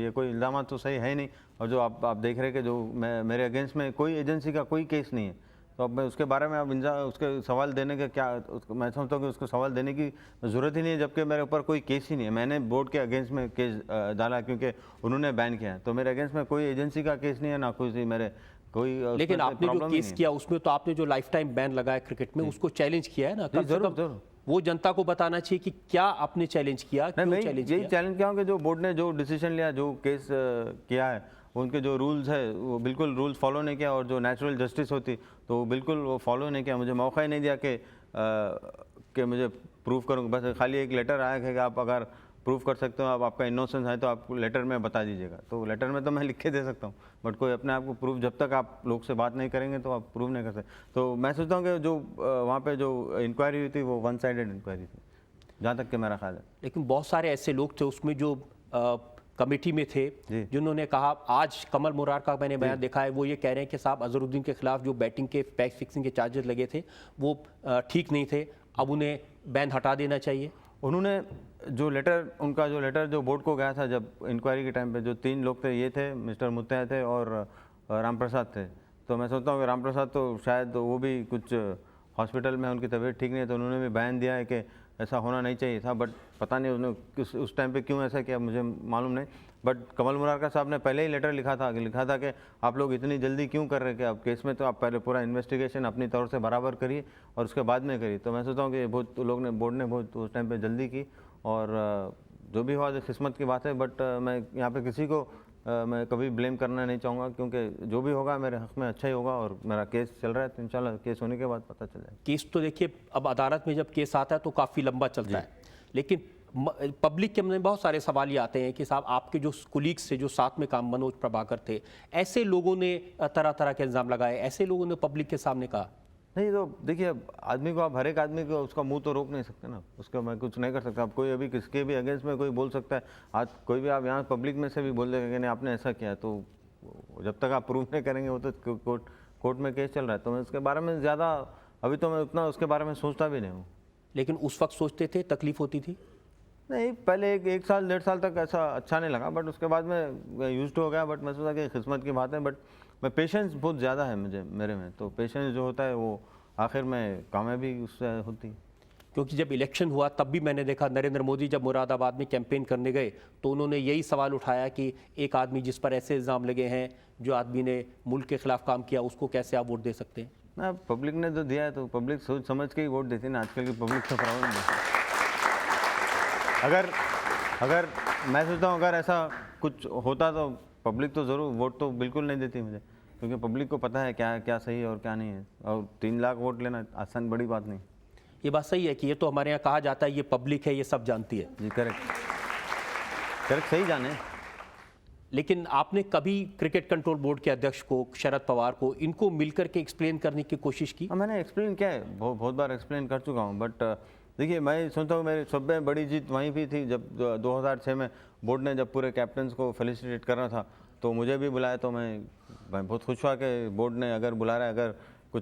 ये कोई इल्ज़ाम तो सही है नहीं। और जो आप देख रहे हैं कि जो मेरे अगेंस्ट में कोई एजेंसी का कोई केस नहीं है, तो अब मैं उसके बारे में अब उसके सवाल देने का क्या, मैं समझता हूँ कि उसको सवाल देने की ज़रूरत ही नहीं है, जबकि मेरे ऊपर कोई केस ही नहीं है। मैंने बोर्ड के अगेंस्ट में केस डाला क्योंकि उन्होंने बैन किया है, तो मेरे अगेंस्ट में कोई एजेंसी का केस नहीं है, ना कोई मेरे कोई। लेकिन आपने जो केस किया उसमें तो आपने जो लाइफ टाइम बैन लगाया क्रिकेट में, उसको चैलेंज किया है ना? जरूर वो जनता को बताना चाहिए कि क्या आपने चैलेंज किया, क्यों चैलेंज किया। यही चैलेंज किया कि जो बोर्ड ने जो डिसीजन लिया, जो केस किया है, उनके जो रूल्स है वो बिल्कुल रूल्स फॉलो नहीं किया, और जो नेचुरल जस्टिस होती तो बिल्कुल वो फॉलो नहीं किया। मुझे मौका ही नहीं दिया कि मुझे प्रूव करूँ। बस खाली एक लेटर आया है कि आप अगर प्रूव कर सकते हो, आप आपका इनोसेंस है तो आप लेटर में बता दीजिएगा। तो लेटर में तो मैं लिख के दे सकता हूँ, बट कोई अपने आप को प्रूव, जब तक आप लोग से बात नहीं करेंगे तो आप प्रूव नहीं कर सकते। तो मैं सोचता हूँ कि जो वहाँ पे जो इंक्वायरी हुई थी वो 1 साइडेड इंक्वायरी थी। जहाँ तक कि मेरा ख्याल है। लेकिन बहुत सारे ऐसे लोग थे उसमें जो कमेटी में थे जी। जिन्होंने कहा, आज कमल मुरार का मैंने बयान देखा है, वो ये कह रहे हैं कि साहब अजहरुद्दीन के खिलाफ जो बैटिंग के पैच फिक्सिंग के चार्जेस लगे थे वो ठीक नहीं थे, अब उन्हें बैन हटा देना चाहिए। उन्होंने जो लेटर, उनका जो लेटर जो बोर्ड को गया था जब इंक्वायरी के टाइम पे, जो 3 लोग थे, ये थे, मिस्टर मुत्तैया थे और राम प्रसाद थे। तो मैं सोचता हूँ कि राम प्रसाद तो शायद वो भी कुछ हॉस्पिटल में उनकी तबीयत ठीक नहीं है, तो उन्होंने भी बयान दिया है कि ऐसा होना नहीं चाहिए था, बट पता नहीं उन्होंने उस टाइम पे क्यों ऐसा किया, मुझे मालूम नहीं। बट कमल मुरारका साहब ने पहले ही लेटर लिखा था कि आप लोग इतनी जल्दी क्यों कर रहे हैं कि आप केस में, तो आप पहले पूरा इन्वेस्टिगेशन अपनी तौर से बराबर करिए और उसके बाद में करिए। तो मैं सोचता हूँ कि बहुत लोग ने, बोर्ड ने बहुत उस टाइम पर जल्दी की और जो भी हुआ किस्मत की बात है। बट मैं यहाँ पर किसी को मैं कभी ब्लेम करना नहीं चाहूँगा, क्योंकि जो भी होगा मेरे हक में अच्छा ही होगा और मेरा केस चल रहा है, तो इंशाल्लाह केस होने के बाद पता चल जाएगा। केस तो देखिए, अब अदालत में जब केस आता है तो काफ़ी लंबा चलता है, लेकिन पब्लिक के में बहुत सारे सवाल ये आते हैं कि साहब आपके जो कुलीग्स से जो साथ में काम, मनोज प्रभाकर थे, ऐसे लोगों ने तरह तरह के इल्ज़ाम लगाए, ऐसे लोगों ने पब्लिक के सामने कहा। नहीं, तो देखिए आदमी को, आप हर एक आदमी को उसका मुंह तो रोक नहीं सकते ना, उसका मैं कुछ नहीं कर सकता। आप कोई अभी किसके भी अगेंस्ट में कोई बोल सकता है, आज कोई भी आप यहाँ पब्लिक में से भी बोल देगा कि नहीं आपने ऐसा किया, तो जब तक आप प्रूव नहीं करेंगे वो तो कोर्ट में केस चल रहा है। तो मैं उसके बारे में ज़्यादा अभी तो मैं उतना उसके बारे में सोचता भी नहीं हूँ। लेकिन उस वक्त सोचते थे, तकलीफ होती थी? नहीं, पहले एक साल 1.5 साल तक ऐसा अच्छा नहीं लगा, बट उसके बाद में यूज्ड हो गया। बट मैं सोचा कि किस्मत की बात है, बट मैं पेशेंस बहुत ज़्यादा है मेरे में, तो पेशेंस जो होता है वो आखिर में कामयाबी उससे होती है। क्योंकि जब इलेक्शन हुआ तब भी मैंने देखा, नरेंद्र मोदी जब मुरादाबाद में कैंपेन करने गए तो उन्होंने यही सवाल उठाया कि एक आदमी जिस पर ऐसे इल्ज़ाम लगे हैं, जो आदमी ने मुल्क के खिलाफ काम किया, उसको कैसे आप वोट दे सकते हैं? ना, पब्लिक ने जो दिया है तो पब्लिक सोच समझ के ही वोट देती है ना। आजकल की पब्लिक तो प्रॉब्लम है। अगर मैं सोचता हूँ अगर ऐसा कुछ होता तो पब्लिक तो ज़रूर वोट तो बिल्कुल नहीं देती मुझे, क्योंकि पब्लिक को पता है क्या क्या सही है और क्या नहीं है, और 3 लाख वोट लेना आसान बड़ी बात नहीं। ये बात सही है कि ये तो हमारे यहाँ कहा जाता है ये पब्लिक है, ये सब जानती है। जी, करेक्ट, सही जाने। लेकिन आपने कभी क्रिकेट कंट्रोल बोर्ड के अध्यक्ष को, शरद पवार को, इनको मिलकर के एक्सप्लेन करने की कोशिश की? मैंने एक्सप्लेन किया है, बहुत बार एक्सप्लेन कर चुका हूँ। बट देखिए, मैं सुनता हूँ मेरी सब में बड़ी जीत वहीं भी थी जब 2006 में बोर्ड ने जब पूरे कैप्टन्स को फेलिसिटेट करना था तो मुझे भी बुलाया। तो मैं बहुत खुश हुआ कि बोर्ड ने अगर बुला रहा है,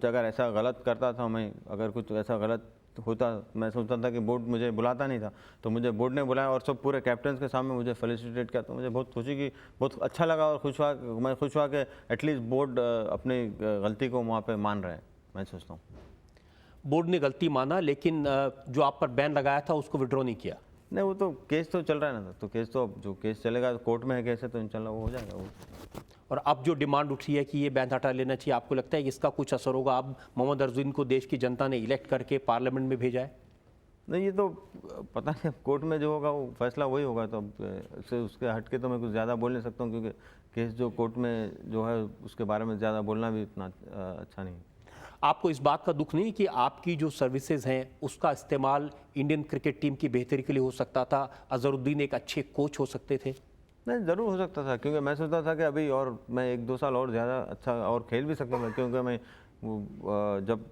अगर ऐसा गलत करता था मैं, अगर कुछ ऐसा गलत होता, मैं सोचता था कि बोर्ड मुझे बुलाता नहीं था, तो मुझे बोर्ड ने बुलाया और सब पूरे कैप्टन्स के सामने मुझे फेलिसिटेट किया। तो मुझे बहुत खुशी की, बहुत अच्छा लगा और मैं खुश हुआ कि एटलीस्ट बोर्ड अपनी गलती को वहाँ पे मान रहा है। मैं सोचता हूँ बोर्ड ने गलती माना, लेकिन जो आप पर बैन लगाया था उसको विड्रॉ नहीं किया? नहीं, वो तो केस तो चल रहा है ना, तो केस तो जो केस चलेगा कोर्ट में है केस है, तो इंशाल्लाह वो हो जाएगा वो। और अब जो डिमांड उठी है कि ये बैन हटा लेना चाहिए, आपको लगता है कि इसका कुछ असर होगा? अब मोहम्मद अजहरुद्दीन को देश की जनता ने इलेक्ट करके पार्लियामेंट में भेजा है। नहीं, ये तो पता नहीं, अब कोर्ट में जो होगा वो फैसला वही होगा। तो अब उसके हट के तो मैं कुछ ज़्यादा बोल नहीं सकता हूँ, क्योंकि केस जो कोर्ट में जो है उसके बारे में ज़्यादा बोलना भी इतना अच्छा नहीं है। आपको इस बात का दुख नहीं कि आपकी जो सर्विसेज हैं उसका इस्तेमाल इंडियन क्रिकेट टीम की बेहतरी के लिए हो सकता था? अजहरुद्दीन एक अच्छे कोच हो सकते थे। नहीं, ज़रूर हो सकता था, क्योंकि मैं सोचता था कि अभी और मैं 1-2 साल और ज़्यादा अच्छा और खेल भी सकता था, क्योंकि मैं जब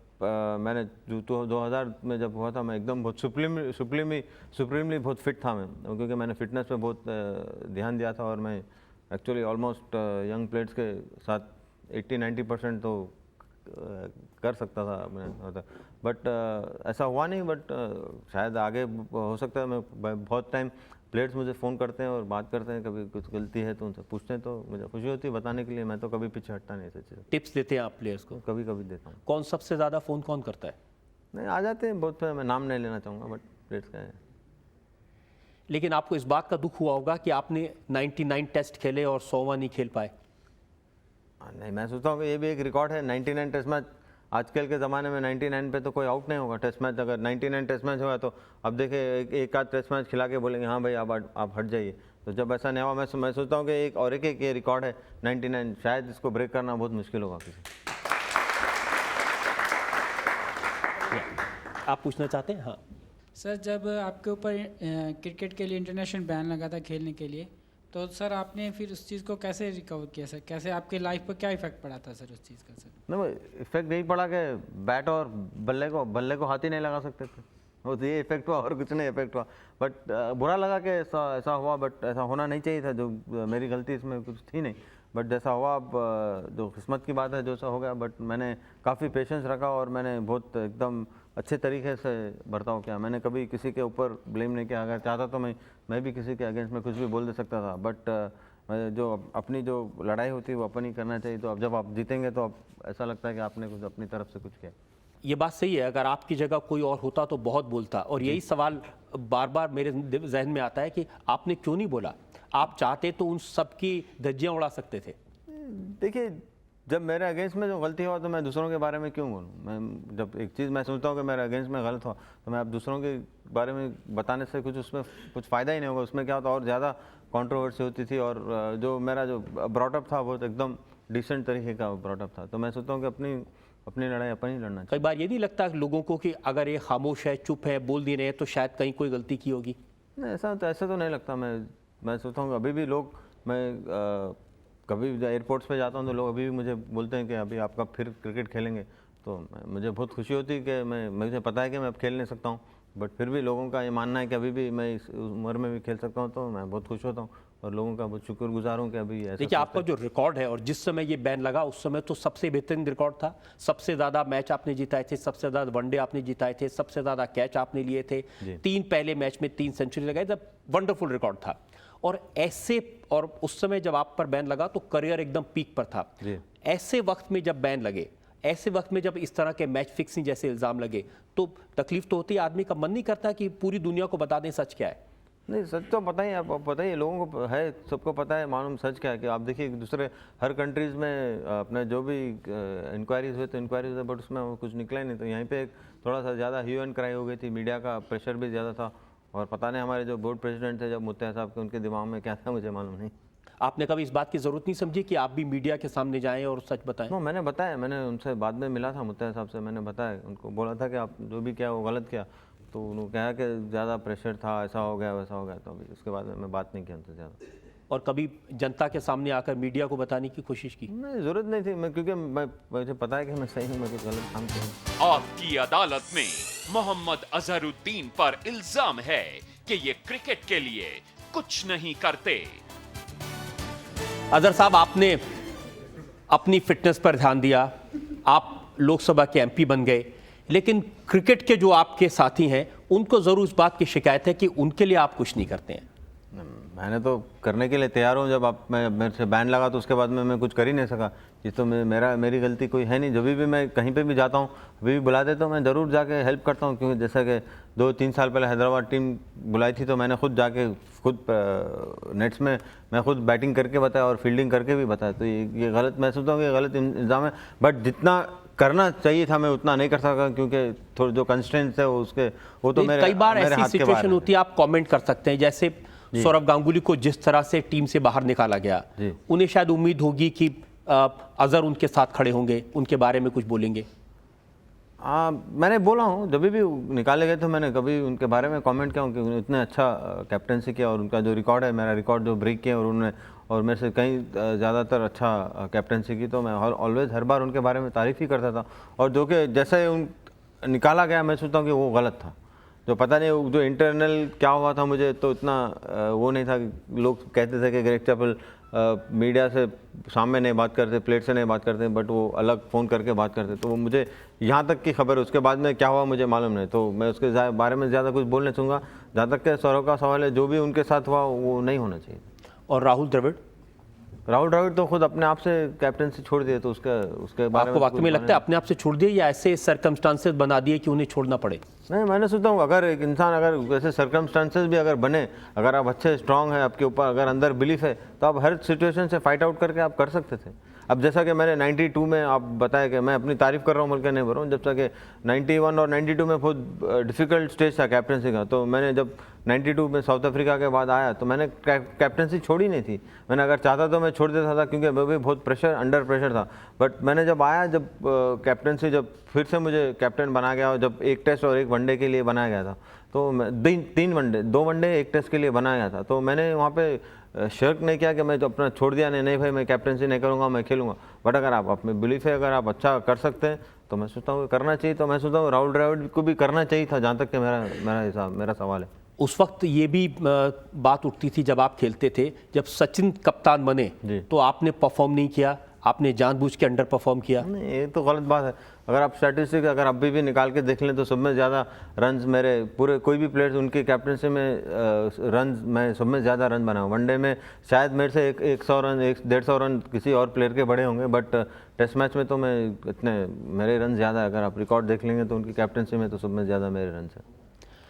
मैंने जो 2000 में जब हुआ था, मैं एकदम बहुत सुप्रीमली बहुत फिट था मैं, क्योंकि मैंने फिटनेस पे बहुत ध्यान दिया था और मैं एक्चुअली ऑलमोस्ट यंग प्लेयर्स के साथ 80-90% तो कर सकता था मैं। बट ऐसा हुआ नहीं, बट शायद आगे हो सकता है। मैं बहुत टाइम प्लेयर्स मुझे फ़ोन करते हैं और बात करते हैं, कभी कुछ गलती है तो उनसे पूछते हैं, तो मुझे खुशी होती है बताने के लिए। मैं तो कभी पीछे हटता नहीं ऐसी चीज़। टिप्स देते हैं आप प्लेयर्स को? कभी कभी देता हूँ। कौन सबसे ज़्यादा फ़ोन कौन करता है? नहीं, आ जाते हैं बहुत, मैं नाम नहीं लेना चाहूँगा, बट प्लेयर्स का है। लेकिन आपको इस बात का दुख हुआ होगा कि आपने 99 टेस्ट खेले और 100वां नहीं खेल पाए। नहीं, मैं सोचता हूँ कि ये भी एक रिकॉर्ड है। 99 टेस्ट मैच, आजकल के ज़माने में 99 पे तो कोई आउट नहीं होगा टेस्ट मैच। अगर 99 टेस्ट मैच होगा तो अब देखिए एक आध टेस्ट मैच खिला के बोलेंगे हाँ भाई आप हट जाइए। तो जब ऐसा नहीं हुआ, मैं सोचता हूँ कि एक ये रिकॉर्ड है 99, शायद इसको ब्रेक करना बहुत मुश्किल होगा किसी। आप पूछना चाहते हैं? हाँ सर, जब आपके ऊपर क्रिकेट के लिए इंटरनेशनल बैन लगा था खेलने के लिए, तो सर आपने फिर उस चीज़ को कैसे रिकवर किया सर? कैसे आपके लाइफ पर क्या इफेक्ट पड़ा था सर उस चीज़ का? सर नहीं, इफेक्ट यही पड़ा कि बैट और बल्ले को हाथ ही नहीं लगा सकते थे। वो तो ये इफेक्ट हुआ और कुछ नहीं इफेक्ट हुआ, बट बुरा लगा कि ऐसा हुआ, बट ऐसा होना नहीं चाहिए था। जो मेरी गलती इसमें कुछ थी नहीं, बट जैसा हुआ अब जो किस्मत की बात है, जो सा हो गया। बट मैंने काफ़ी पेशेंस रखा और मैंने बहुत एकदम अच्छे तरीके से बर्ताव किया। मैंने कभी किसी के ऊपर ब्लेम नहीं किया। अगर चाहता तो मैं भी किसी के अगेंस्ट में कुछ भी बोल दे सकता था, बट जो अपनी जो लड़ाई होती है वो अपन ही करना चाहिए। तो अब जब आप जीतेंगे तो अब ऐसा लगता है कि आपने कुछ अपनी तरफ से कुछ किया। ये बात सही है, अगर आपकी जगह कोई और होता तो बहुत बोलता, और यही सवाल बार बार मेरे जहन में आता है कि आपने क्यों नहीं बोला? आप चाहते तो उन सब की धज्जियां उड़ा सकते थे। देखिए, जब मेरे अगेंस्ट में जो गलती हुआ तो मैं दूसरों के बारे में क्यों बोलूँ? मैं जब एक चीज़ मैं सोचता हूँ कि मेरे अगेंस्ट में गलत हुआ तो मैं अब दूसरों के बारे में बताने से उसमें कुछ फ़ायदा ही नहीं होगा। उसमें क्या होता और ज़्यादा कंट्रोवर्सी होती थी, और जो मेरा जो ब्रॉटअप था वो एकदम डिसेंट तरीके का ब्रॉटअप था। तो मैं सोचता हूँ कि अपनी लड़ाई अपन ही लड़ना चाहिए। कई बार ये नहीं लगता लोगों को कि अगर ये खामोश है, चुप है, बोल नहीं रहे तो शायद कहीं कोई गलती की होगी? नहीं, ऐसा तो नहीं लगता। मैं सोचता हूँ अभी भी लोग, मैं कभी एयरपोर्ट्स पे जाता हूँ तो लोग अभी भी मुझे बोलते हैं कि अभी आपका फिर क्रिकेट खेलेंगे। तो मुझे बहुत खुशी होती है कि मुझे पता है कि मैं अब खेल नहीं सकता हूँ, बट फिर भी लोगों का ये मानना है कि अभी भी मैं इस उम्र में भी खेल सकता हूँ। तो मैं बहुत खुश होता हूँ और लोगों का बहुत शुक्रगुजार हूँ कि अभी ऐसा। देखिए, आपका जो रिकॉर्ड है और जिस समय ये बैन लगा उस समय तो सबसे बेहतरीन रिकॉर्ड था। सबसे ज़्यादा मैच आपने जिताए थे, सबसे ज़्यादा वनडे आपने जिताए थे, सबसे ज़्यादा कैच आपने लिए थे, 3 पहले मैच में 3 सेंचुरी लगाए, जब वंडरफुल रिकॉर्ड था। और उस समय जब आप पर बैन लगा तो करियर एकदम पीक पर था। ऐसे वक्त में जब बैन लगे, ऐसे वक्त में जब इस तरह के मैच फिक्सिंग जैसे इल्ज़ाम लगे तो तकलीफ तो होती है। आदमी का मन नहीं करता कि पूरी दुनिया को बता दें सच क्या है? नहीं, सच तो पता ही, आप पता ही लोगों को है, सबको पता है मालूम सच क्या है। कि आप देखिए दूसरे हर कंट्रीज़ में अपने जो भी इंक्वायरीज हुए तो इंक्वायरीज हुए, बट उसमें कुछ निकला ही नहीं। तो यहीं पे थोड़ा सा ज़्यादा ह्यू एंड क्राई हो गई थी, मीडिया का प्रेशर भी ज़्यादा था, और पता नहीं हमारे जो बोर्ड प्रेसिडेंट थे जब मुत्तैया साहब के, उनके दिमाग में क्या था मुझे मालूम नहीं। आपने कभी इस बात की ज़रूरत नहीं समझी कि आप भी मीडिया के सामने जाएं और सच बताएं? नो, मैंने बताया, मैंने उनसे बाद में मिला था मुत्तैया साहब से, मैंने बताया, उनको बोला था कि आप जो भी किया वो गलत किया। तो उन्होंने कहा कि ज़्यादा प्रेशर था, ऐसा हो गया वैसा हो गया। तो अभी उसके बाद मैं बात नहीं की उनसे ज़्यादा। और कभी जनता के सामने आकर मीडिया को बताने की कोशिश की? नहीं, ज़रूरत नहीं थी, क्योंकि मुझे पता है कि मैं सही हूँ, मैं कुछ गलत काम किया। आपकी अदालत में मोहम्मद अजहरुद्दीन पर इल्जाम है कि ये क्रिकेट के लिए कुछ नहीं करते। अजहर साहब, आपने अपनी फिटनेस पर ध्यान दिया, आप लोकसभा के एमपी बन गए, लेकिन क्रिकेट के जो आपके साथी हैं उनको ज़रूर इस बात की शिकायत है कि उनके लिए आप कुछ नहीं करते हैं। मैंने तो करने के लिए तैयार हूँ। जब मेरे से बैन लगा तो उसके बाद में मैं कुछ कर ही नहीं सका। ये तो मेरी गलती कोई है नहीं। जब भी मैं कहीं पे भी जाता हूँ, अभी भी बुलाते तो मैं ज़रूर जाके हेल्प करता हूँ, क्योंकि जैसा कि 2-3 साल पहले हैदराबाद टीम बुलाई थी तो मैंने खुद जाके नेट्स में मैं खुद बैटिंग करके बताया और फील्डिंग करके भी बताया। तो ये गलत, मैं सोचता हूँ कि गलत इल्ज़ाम है, बट जितना करना चाहिए था मैं उतना नहीं कर सका, क्योंकि थोड़े जो कंस्ट्रेंट्स है वो तो मेरे कई बार मेरे ऐसी हाथ के बाहर सिचुएशन होती है, आप कमेंट कर सकते हैं। जैसे सौरव गांगुली को जिस तरह से टीम से बाहर निकाला गया, उन्हें शायद उम्मीद होगी कि अजहर उनके साथ खड़े होंगे, उनके बारे में कुछ बोलेंगे। मैंने बोला हूँ, जब भी निकाले गए तो मैंने कभी उनके बारे में कमेंट किया हूँ कि उन्होंने इतना अच्छा कैप्टनसी किया, और उनका जो रिकॉर्ड है, मेरा रिकॉर्ड जो ब्रेक किया, और मेरे से कहीं ज़्यादातर अच्छा कैप्टनसी की। तो मैं ऑलवेज हर बार उनके बारे में तारीफ़ ही करता था। और जो कि जैसे निकाला गया, मैं सोचता हूँ कि वो गलत था। जो पता नहीं जो इंटरनल क्या हुआ था, मुझे तो इतना वो नहीं था। लोग कहते थे कि ग्रेग चैपल मीडिया से सामने नहीं बात करते, प्लेट से नहीं बात करते, बट वो अलग फ़ोन करके बात करते। तो वो मुझे यहाँ तक की खबर है, उसके बाद में क्या हुआ मुझे मालूम नहीं। तो मैं उसके बारे में ज़्यादा कुछ बोल नहीं चाहूँगा। जहाँ तक के सौरव का सवाल है, जो भी उनके साथ हुआ वो नहीं होना चाहिए। और राहुल द्रविड़ तो खुद अपने आप से कैप्टनसी छोड़ दिए, तो उसके बारे आपको वाकई में लगता है अपने आप से छोड़ दिए या ऐसे सर्कमस्टांसेस बना दिए कि उन्हें छोड़ना पड़े? नहीं, मैंने सोचता हूँ अगर एक इंसान अगर वैसे सर्कमस्टांसेस भी अगर बने, अगर आप अच्छे स्ट्रांग हैं, आपके ऊपर अगर अंदर बिलीफ है, तो आप हर सिचुएशन से फाइट आउट करके आप कर सकते थे। अब जैसा कि मैंने 92 में आप बताया कि मैं अपनी तारीफ़ कर रहा हूँ बल्कि नहीं बोल रहा हूँ, जब तक कि 91 और 92 में बहुत डिफ़िकल्ट स्टेज था कैप्टनसी का। तो मैंने जब 92 में साउथ अफ्रीका के बाद आया तो मैंने कैप्टनसी छोड़ी नहीं थी। मैंने अगर चाहता तो मैं छोड़ देता था, क्योंकि मैं भी बहुत अंडर प्रेशर था। बट मैंने जब आया, जब कैप्टनसी जब फिर से मुझे कैप्टन बना गया, और जब 1 टेस्ट और 1 वनडे के लिए बनाया गया था, तो 2 वनडे 1 टेस्ट के लिए बनाया गया था, तो मैंने वहाँ पे शर्क नहीं किया कि मैं जो अपना छोड़ दिया, नहीं भाई मैं कैप्टनसी नहीं करूँगा, मैं खेलूँगा। बट अगर आप अपने बिलीफ है, अगर आप अच्छा कर सकते हैं तो मैं सोचता हूँ करना चाहिए, तो मैं सोचता हूँ राहुल द्रविड़ को भी करना चाहिए था, जहाँ तक कि मेरा सवाल है। उस वक्त ये भी बात उठती थी जब आप खेलते थे, जब सचिन कप्तान बने तो आपने परफॉर्म नहीं किया, आपने जानबूझ के अंडर परफॉर्म किया। नहीं, ये तो गलत बात है। अगर आप स्टैटिस्टिक्स अगर अभी भी निकाल के देख लें तो सब में ज़्यादा रन्स मेरे पूरे कोई भी प्लेयर्स उनके कैप्टनसी में रन्स मैं सब में ज़्यादा रन बना हूँ। वनडे में शायद मेरे से 100 रन 150 रन किसी और प्लेयर के बड़े होंगे, बट टेस्ट मैच में तो मैं इतने मेरे रन ज़्यादा है। अगर आप रिकॉर्ड देख लेंगे तो उनकी कैप्टनसी में तो सब में ज़्यादा मेरे रन हैं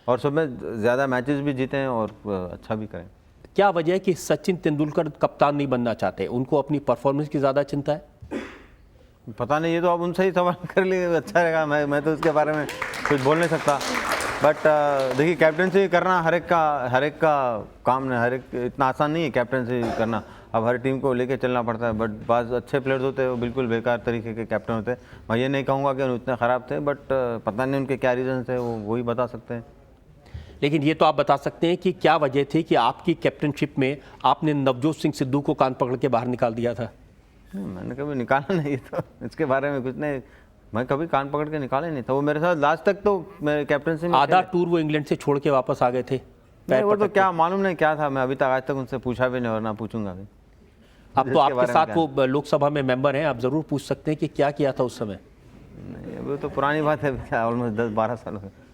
और सब में ज़्यादा मैचेस भी जीते हैं और अच्छा भी करें। क्या वजह है कि सचिन तेंदुलकर कप्तान नहीं बनना चाहते? उनको अपनी परफॉर्मेंस की ज़्यादा चिंता है? पता नहीं, ये तो आप उनसे ही सवाल कर लिए, अच्छा रहेगा। मैं तो उसके बारे में कुछ बोल नहीं सकता। बट देखिए, कैप्टनसी करना हर एक का काम नहीं, हर एक इतना आसान नहीं है कैप्टनसी करना। अब हर टीम को लेके चलना पड़ता है, बट बाज़ अच्छे प्लेयर्स होते हैं वो बिल्कुल बेकार तरीके के कैप्टन होते हैं। मैं ये नहीं कहूँगा कि उतने ख़राब थे, बट पता नहीं उनके क्या रीज़न थे, वो वही बता सकते हैं। लेकिन ये तो आप बता सकते हैं कि क्या वजह थी कि आपकी कैप्टनशिप में आपने नवजोत सिंह सिद्धू को कान पकड़ के बाहर निकाल दिया था? मैंने कभी निकाला नहीं, तो इसके बारे में कुछ नहीं, मैं कभी कान पकड़ के निकाले नहीं था। वो मेरे साथ लास्ट तक तो मेरे कैप्टनसी में आधा टूर वो इंग्लैंड से छोड़ के वापस आ गए थे। नहीं, वो तो क्या मालूम नहीं क्या था, मैं अभी तक आज तक उनसे पूछा भी नहीं और ना पूछूंगा भी। अब तो आपके साथ वो लोकसभा में मेंबर हैं, आप ज़रूर पूछ सकते हैं कि क्या किया था उस समय। नहीं, अभी तो पुरानी बात है, ऑलमोस्ट 10-12 साल हो गए।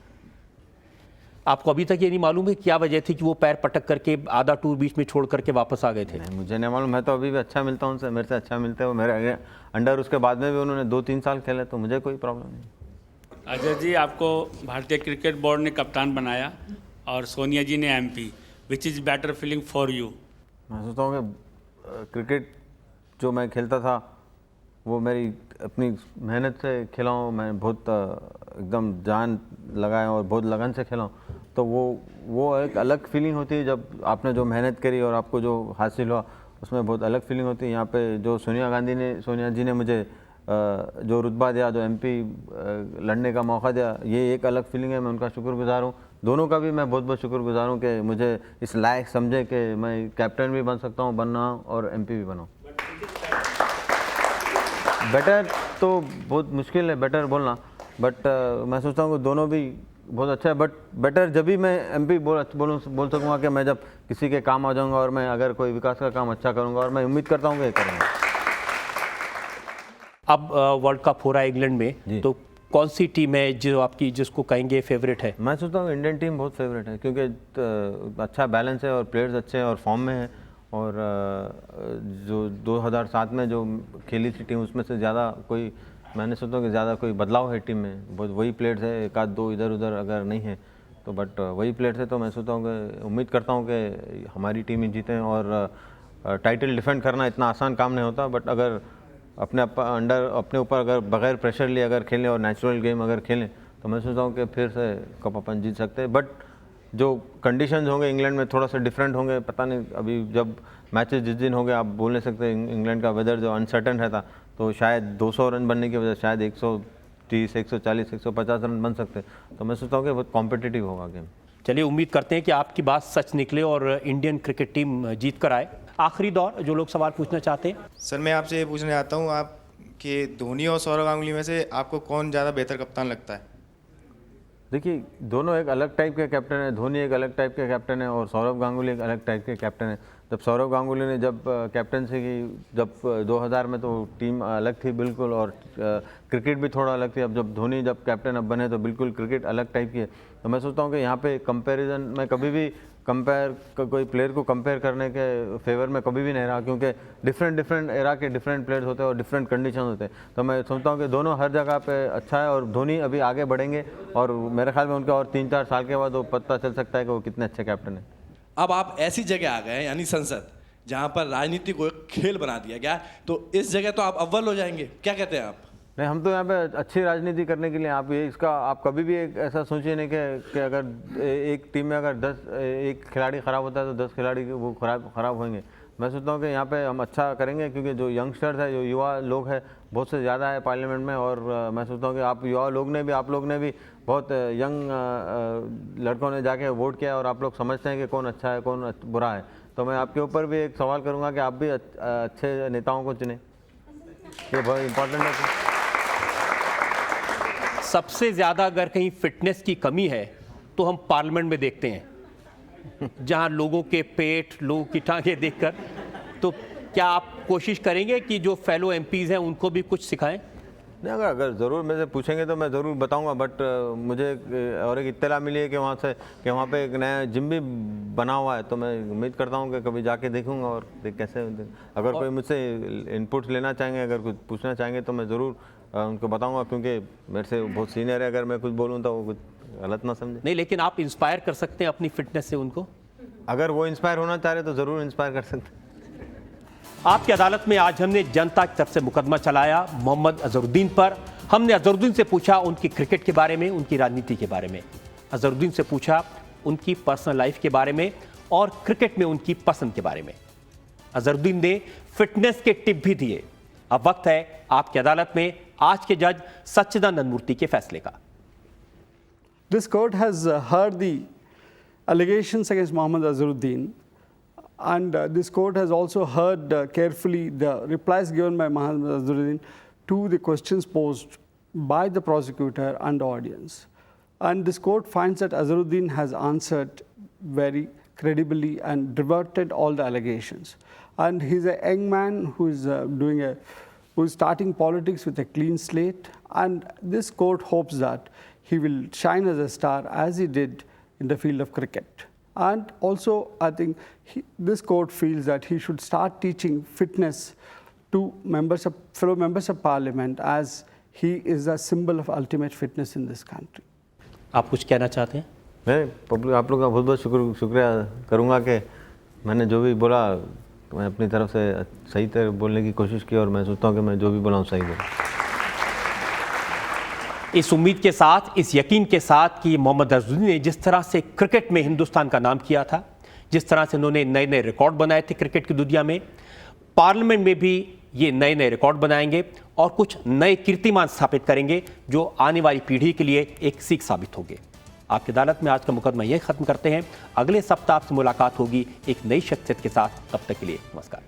आपको अभी तक ये नहीं मालूम है क्या वजह थी कि वो पैर पटक करके आधा टूर बीच में छोड़ करके वापस आ गए थे? नहीं, मुझे नहीं मालूम। मैं तो अभी भी अच्छा मिलता हूँ उनसे, मेरे से अच्छा मिलते हैं वो मेरे अंडर। उसके बाद में भी उन्होंने 2-3 साल खेले, तो मुझे कोई प्रॉब्लम नहीं। अजय जी, आपको भारतीय क्रिकेट बोर्ड ने कप्तान बनाया और सोनिया जी ने MP, which is better feeling for you? मैं सोचता हूँ कि क्रिकेट जो मैं खेलता था वो मेरी अपनी मेहनत से खेला हूँ, मैं बहुत एकदम जान लगाया और बहुत लगन से खेला हूँ। तो वो एक अलग फीलिंग होती है जब आपने जो मेहनत करी और आपको जो हासिल हुआ, उसमें बहुत अलग फीलिंग होती है। यहाँ पे जो सोनिया जी ने मुझे जो रुतबा दिया, जो एमपी लड़ने का मौका दिया, ये एक अलग फीलिंग है। मैं उनका शुक्रगुजार हूँ, दोनों का भी मैं बहुत बहुत शुक्रगुजार हूँ कि मुझे इस लायक समझे कि मैं कैप्टन भी बन सकता हूँ, बनना और एमपी भी बनाऊँ। बेटर तो बहुत मुश्किल है बेटर बोलना, बट मैं सोचता हूँ कि दोनों भी बहुत अच्छा है। बट बेटर जब भी मैं एमपी बोल सकूँगा कि मैं जब किसी के काम आ जाऊँगा और मैं अगर कोई विकास का काम अच्छा करूँगा, और मैं उम्मीद करता हूँ कि करूँगा। अब वर्ल्ड कप हो रहा है इंग्लैंड में, तो कौन सी टीम है जो आपकी जिसको कहेंगे फेवरेट है? मैं सोचता हूँ इंडियन टीम बहुत फेवरेट है, क्योंकि अच्छा बैलेंस है और प्लेयर्स अच्छे हैं और फॉर्म में है। और जो 2007 में जो खेली थी टीम, उसमें से ज़्यादा कोई, मैंने सोचता हूँ कि ज़्यादा कोई बदलाव है टीम में, बहुत वही प्लेयर्स है, एक आध दो इधर उधर अगर नहीं है तो, बट वही प्लेयर्स है। तो मैं सोचता हूँ कि उम्मीद करता हूँ कि हमारी टीम ही जीतें। और टाइटल डिफेंड करना इतना आसान काम नहीं होता, बट अगर अपने ऊपर अगर बगैर प्रेशर लिए अगर खेलें और नेचुरल गेम अगर खेलें, तो मैं सोचता हूँ कि फिर से कप अपन जीत सकते हैं। बट जो कंडीशंस होंगे इंग्लैंड में थोड़ा सा डिफरेंट होंगे, पता नहीं अभी जब मैचेस जिस दिन होंगे आप बोल नहीं सकते। इंग्लैंड का वेदर जो अनसर्टन रहता, तो शायद 200 रन बनने की वजह शायद 130, 140, 150 रन बन सकते। तो मैं सोचता हूँ कि बहुत कॉम्पिटिटिव होगा गेम। चलिए, उम्मीद करते हैं कि आपकी बात सच निकले और इंडियन क्रिकेट टीम जीत कर आए। आखिरी दौर, जो लोग सवाल पूछना चाहते हैं। सर, मैं आपसे ये पूछना चाहता हूँ, आप कि धोनी और सौरव गांगुली में से आपको कौन ज़्यादा बेहतर कप्तान लगता है? देखिए, दोनों एक अलग टाइप के कैप्टन है। धोनी एक अलग टाइप के कैप्टन है और सौरव गांगुली एक अलग टाइप के कैप्टन है। जब सौरव गांगुली ने जब कैप्टनसी की, जब 2000 में तो टीम अलग थी बिल्कुल, और क्रिकेट भी थोड़ा अलग थी। अब जब धोनी जब कैप्टन अब बने तो बिल्कुल क्रिकेट अलग टाइप की है। तो मैं सोचता हूँ कि यहाँ पे कंपैरिजन मैं कभी भी कोई प्लेयर को कंपेयर करने के फेवर में कभी भी नहीं रहा, क्योंकि डिफरेंट एरा के डिफरेंट प्लेयर्स होते हैं और डिफरेंट कंडीशन होते हैं। तो मैं सोचता हूँ कि दोनों हर जगह पे अच्छा है, और धोनी अभी आगे बढ़ेंगे और मेरे ख्याल में उनके और 3-4 साल के बाद वो पता चल सकता है कि वो कितने अच्छे कैप्टन हैं। अब आप ऐसी जगह आ गए यानी संसद, जहाँ पर राजनीति को एक खेल बना दिया गया, तो इस जगह तो आप अव्वल हो जाएंगे, क्या कहते हैं आप? नहीं, हम तो यहाँ पे अच्छी राजनीति करने के लिए आप कभी भी एक ऐसा सोचिए नहीं कि अगर एक टीम में अगर एक खिलाड़ी ख़राब होता है तो 10 खिलाड़ी वो ख़राब होंगे। मैं सोचता हूँ कि यहाँ पे हम अच्छा करेंगे, क्योंकि जो यंगस्टर्स है, जो युवा लोग हैं, बहुत से ज़्यादा है पार्लियामेंट में। और मैं सोचता हूँ कि आप लोग ने भी बहुत यंग लड़कों ने जाके वोट किया, और आप लोग समझते हैं कि कौन अच्छा है कौन बुरा है। तो मैं आपके ऊपर भी एक सवाल करूँगा कि आप भी अच्छे नेताओं को चुनें, ये बहुत इम्पोर्टेंट है। सबसे ज़्यादा अगर कहीं फिटनेस की कमी है तो हम पार्लियामेंट में देखते हैं, जहां लोगों के पेट, लोगों की टांगें देखकर। तो क्या आप कोशिश करेंगे कि जो फेलो एमपीज़ हैं उनको भी कुछ सिखाएं? नहीं, अगर ज़रूर मेरे से पूछेंगे तो मैं ज़रूर बताऊंगा, बट मुझे और एक इत्तला मिली है कि वहाँ पे एक नया जिम भी बना हुआ है, तो मैं उम्मीद करता हूँ कि कभी जाके देखूंगा और कैसे अगर कोई मुझसे इनपुट लेना चाहेंगे, अगर कुछ पूछना चाहेंगे तो मैं ज़रूर उनको बताऊंगा, क्योंकि मेरे से बहुत सीनियर है। अगर मैं कुछ बोलूँ तो वो कुछ गलत ना समझे। नहीं, लेकिन आप इंस्पायर कर सकते हैं अपनी फिटनेस से उनको। अगर वो इंस्पायर होना चाह रहे तो ज़रूर इंस्पायर कर सकते हैं। आपकी अदालत में आज हमने जनता की तरफ से मुकदमा चलाया मोहम्मद अजहरुद्दीन पर। हमने अजहरुद्दीन से पूछा उनकी क्रिकेट के बारे में, उनकी राजनीति के बारे में। अजहरुद्दीन से पूछा उनकी पर्सनल लाइफ के बारे में और क्रिकेट में उनकी पसंद के बारे में। अजहरुद्दीन ने फिटनेस के टिप भी दिए। अब वक्त है आपकी अदालत में आज के जज सच्चिदानंद मूर्ति के फैसले का। This court has heard the allegations against Mohammad Azharuddin, and this court has also heard carefully the replies given by Mohammad Azharuddin to the questions posed by the prosecutor and the audience. And this court finds that Azharuddin has answered very credibly and rebutted all the allegations. And he's a young man who is starting politics with a clean slate, and this court hopes that he will shine as a star as he did in the field of cricket. And also, I think this court feels that he should start teaching fitness to fellow members of parliament, as he is a symbol of ultimate fitness in this country. आप कुछ कहना चाहते हैं? मैं public आप लोग का बहुत बहुत शुक्रिया करूँगा कि मैंने जो भी बोला मैं अपनी तरफ से सही तरह बोलने की कोशिश की, और मैं सोचता हूँ कि मैं जो भी बोला हूँ सही बोला। इस उम्मीद के साथ, इस यकीन के साथ कि मोहम्मद अजहरुद्दीन ने जिस तरह से क्रिकेट में हिंदुस्तान का नाम किया था, जिस तरह से उन्होंने नए नए रिकॉर्ड बनाए थे क्रिकेट की दुनिया में, पार्लियामेंट में भी ये नए नए रिकॉर्ड बनाएंगे और कुछ नए कीर्तिमान स्थापित करेंगे जो आने वाली पीढ़ी के लिए एक सीख साबित होंगे। आपकी अदालत में आज का मुकदमा यही खत्म करते हैं। अगले सप्ताह आपसे मुलाकात होगी एक नई शख्सियत के साथ। तब तक के लिए नमस्कार।